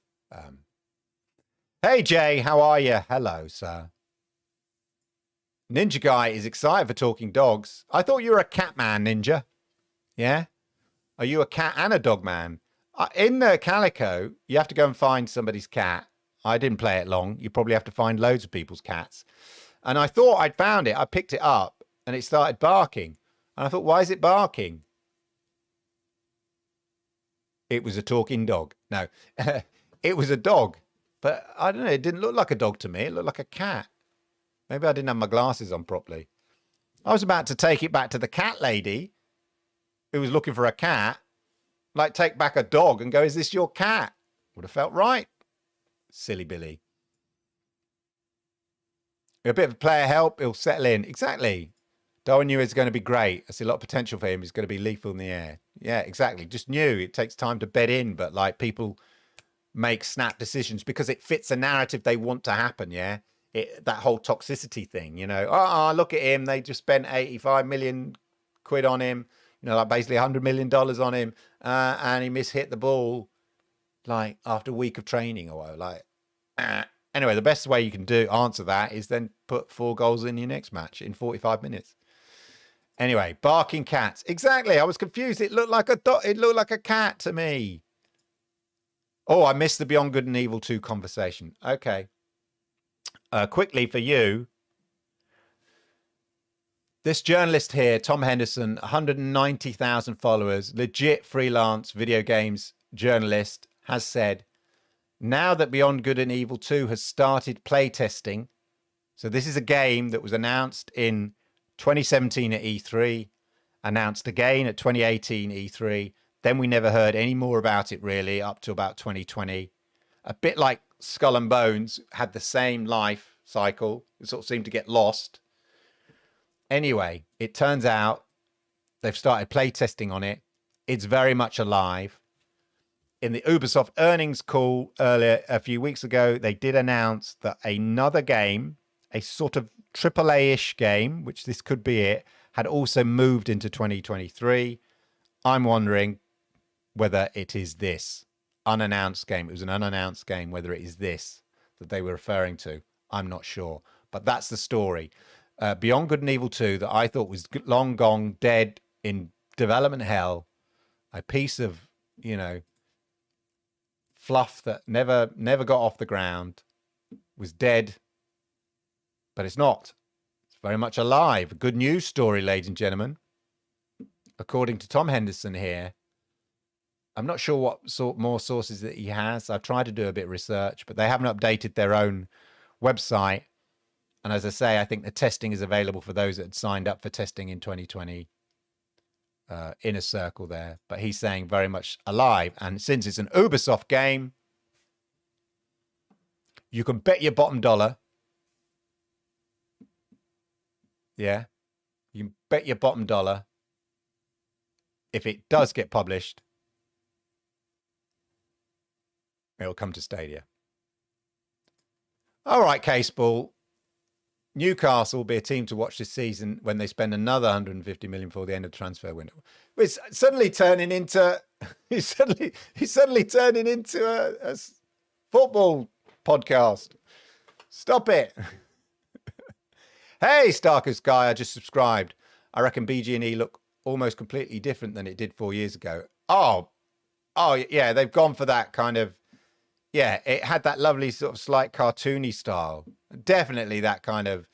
Hey Jay, how are you? Hello, sir. Ninja Guy is excited for talking dogs. I thought you were a cat man, Ninja. Yeah? Are you a cat and a dog man? In Calico, you have to go and find somebody's cat. I didn't play it long. You probably have to find loads of people's cats. And I thought I'd found it. I picked it up and it started barking. And I thought, why is it barking? It was a talking dog. No, it was a dog. But I don't know. It didn't look like a dog to me. It looked like a cat. Maybe I didn't have my glasses on properly. I was about to take it back to the cat lady who was looking for a cat, like take back a dog and go, "Is this your cat?" Would have felt right. Silly Billy. A bit of player help, he'll settle in. Exactly. Darwin knew it's going to be great. I see a lot of potential for him. He's going to be lethal in the air. Yeah, exactly. Just knew it takes time to bed in, but like people make snap decisions because it fits a narrative they want to happen. Yeah. That whole toxicity thing, you know, look at him. They just spent 85 million quid on him. You know, like basically $100 million on him, and he mishit the ball, like after a week of training or whatever. Like, anyway, the best way you can answer that is then put 4 goals in your next match in 45 minutes. Anyway, barking cats. Exactly. I was confused. It looked like it looked like a cat to me. Oh, I missed the Beyond Good and Evil 2 conversation. Okay. Quickly for you. This journalist here, Tom Henderson, 190,000 followers, legit freelance video games journalist, has said, now that Beyond Good and Evil 2 has started playtesting, so this is a game that was announced in 2017 at E3, announced again at 2018 E3, then we never heard any more about it really up to about 2020. A bit like Skull and Bones had the same life cycle. It sort of seemed to get lost. Anyway, it turns out they've started playtesting on it. It's very much alive. In the Ubisoft earnings call earlier, a few weeks ago, they did announce that another game, a sort of AAA-ish game, which this could be it, had also moved into 2023. I'm wondering whether it is this unannounced game. It was an unannounced game, whether it is this that they were referring to. I'm not sure. But that's the story. Beyond Good and Evil 2 that I thought was long gone, dead, in development hell, a piece of, you know, fluff that never got off the ground, was dead, but it's not. It's very much alive. A good news story, ladies and gentlemen. according to Tom Henderson here. I'm not sure what more sources that he has. I've tried to do a bit of research, but they haven't updated their own website. And as I say, I think the testing is available for those that had signed up for testing in 2020. Inner circle there. But he's saying very much alive. And since it's an Ubisoft game, you can bet your bottom dollar. Yeah. You can bet your bottom dollar. If it does get published, it'll come to Stadia. All right, Caseball. Newcastle will be a team to watch this season when they spend another 150 million before the end of the transfer window. It's suddenly turning into he's suddenly turning into a football podcast. Stop it. Hey, Starkest Guy, I just subscribed. I reckon BG&E look almost completely different than it did 4 years ago. Oh yeah, they've gone for that kind of, yeah, it had that lovely sort of slight cartoony style. Definitely that kind of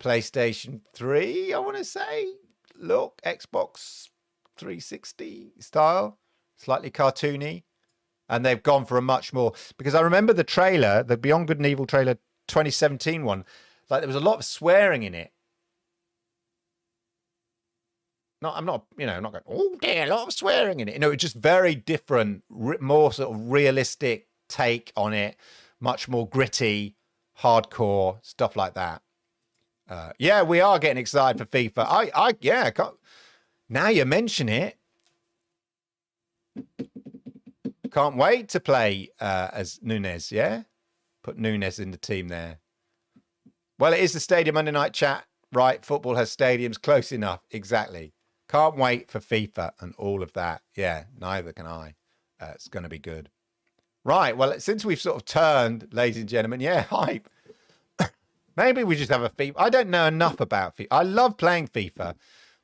PlayStation 3, I want to say, look, Xbox 360 style, slightly cartoony. And they've gone for a much more, because I remember the trailer, the Beyond Good and Evil trailer, 2017 one, like there was a lot of swearing in it. I'm not going, oh dear, a lot of swearing in it. You know, it's just very different, more sort of realistic take on it, much more gritty, hardcore stuff like that. Yeah, we are getting excited for FIFA. Yeah, now you mention it, can't wait to play as Nunes. Yeah, put Nunes in the team there. Well, it is the Stadia Monday Night Chat, right? Football has stadiums close enough. Exactly. Can't wait for FIFA and all of that. Yeah, neither can I. It's going to be good. Right. Well, since we've sort of turned, ladies and gentlemen, yeah, hype. Maybe we just have a FIFA. I don't know enough about FIFA. I love playing FIFA.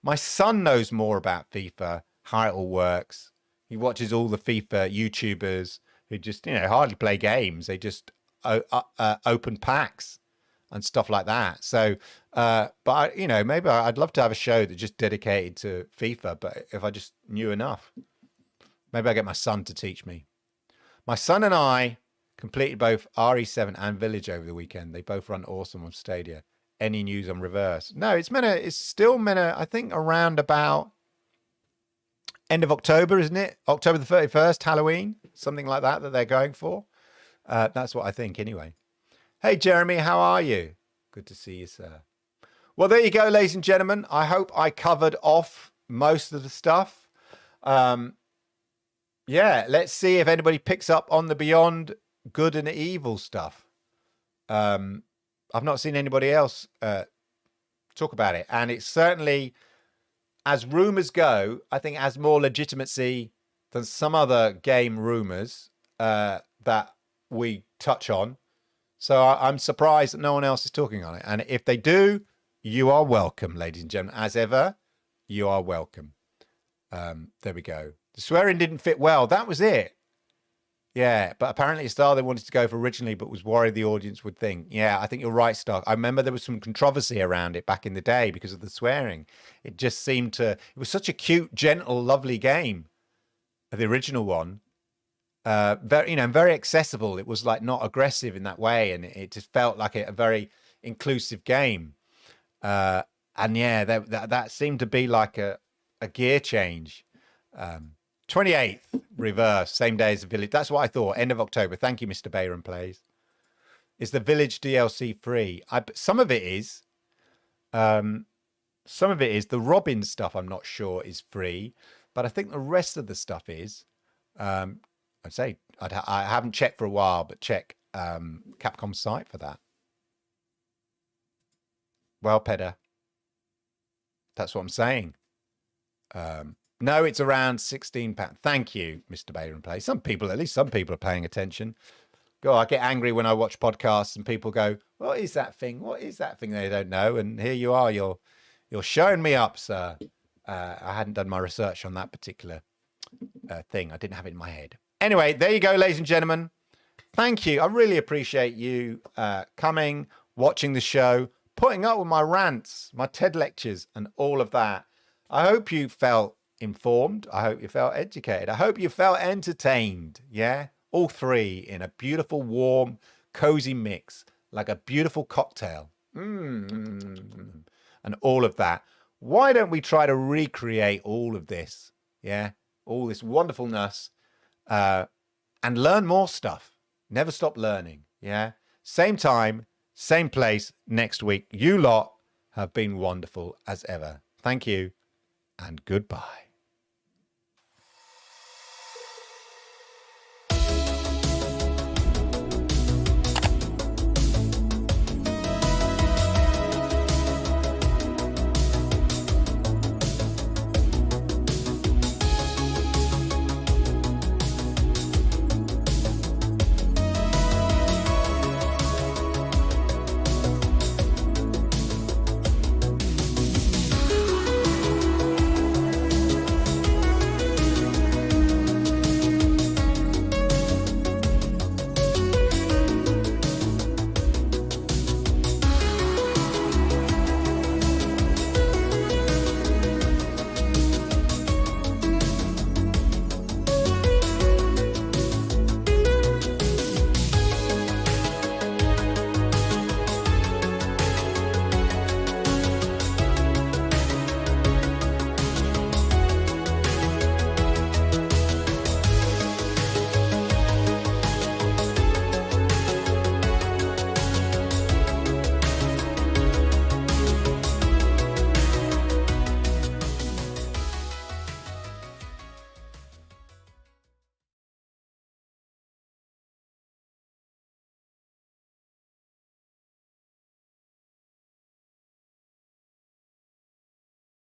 My son knows more about FIFA, how it all works. He watches all the FIFA YouTubers who just, hardly play games. They just open packs and stuff like that. So, but maybe I'd love to have a show that just dedicated to FIFA. But if I just knew enough, maybe I get my son to teach me. My son and I completed both RE7 and Village over the weekend. They both run awesome on Stadia. Any news on Reverse? No, it's still meant to, I think, around about end of October, isn't it? October the 31st, Halloween, something like that they're going for. That's what I think anyway. Hey, Jeremy, how are you? Good to see you, sir. Well, there you go, ladies and gentlemen. I hope I covered off most of the stuff. Yeah, let's see if anybody picks up on the Beyond Good and Evil stuff. I've not seen anybody else talk about it. And it's certainly, as rumors go, I think it has more legitimacy than some other game rumors that we touch on. So I'm surprised that no one else is talking on it. And if they do, you are welcome, ladies and gentlemen. As ever, you are welcome. There we go. The swearing didn't fit well. That was it. Yeah, but apparently a style they wanted to go for originally, but was worried the audience would think. Yeah, I think you're right, Stark. I remember there was some controversy around it back in the day because of the swearing. It just seemed to... It was such a cute, gentle, lovely game, the original one. Very accessible. It was like not aggressive in that way, and it just felt like a very inclusive game. And yeah, that seemed to be like a gear change. 28th, Reverse, same day as the Village. That's what I thought. End of October. Thank you, Mr. Bayron Plays. Is the Village DLC free? Some of it is. Some of it is. The Robin stuff, I'm not sure, is free, but I think the rest of the stuff is. I'd say I haven't checked for a while, but check Capcom's site for that. Well, Pedder, that's what I'm saying. No, it's around £16. Thank you, Mr. Bayron Play. At least some people are paying attention. God, I get angry when I watch podcasts and people go, "What is that thing? What is that thing?" They don't know. And here you are. You're showing me up, sir. I hadn't done my research on that particular thing. I didn't have it in my head. Anyway, there you go, ladies and gentlemen. Thank you. I really appreciate you coming, watching the show, putting up with my rants, my TED lectures, and all of that. I hope you felt informed. I hope you felt educated. I hope you felt entertained. Yeah. All three in a beautiful, warm, cozy mix, like a beautiful cocktail. And all of that. Why don't we try to recreate all of this? Yeah. All this wonderfulness, and learn more stuff. Never stop learning. Yeah. Same time, same place next week. You lot have been wonderful as ever. Thank you and goodbye.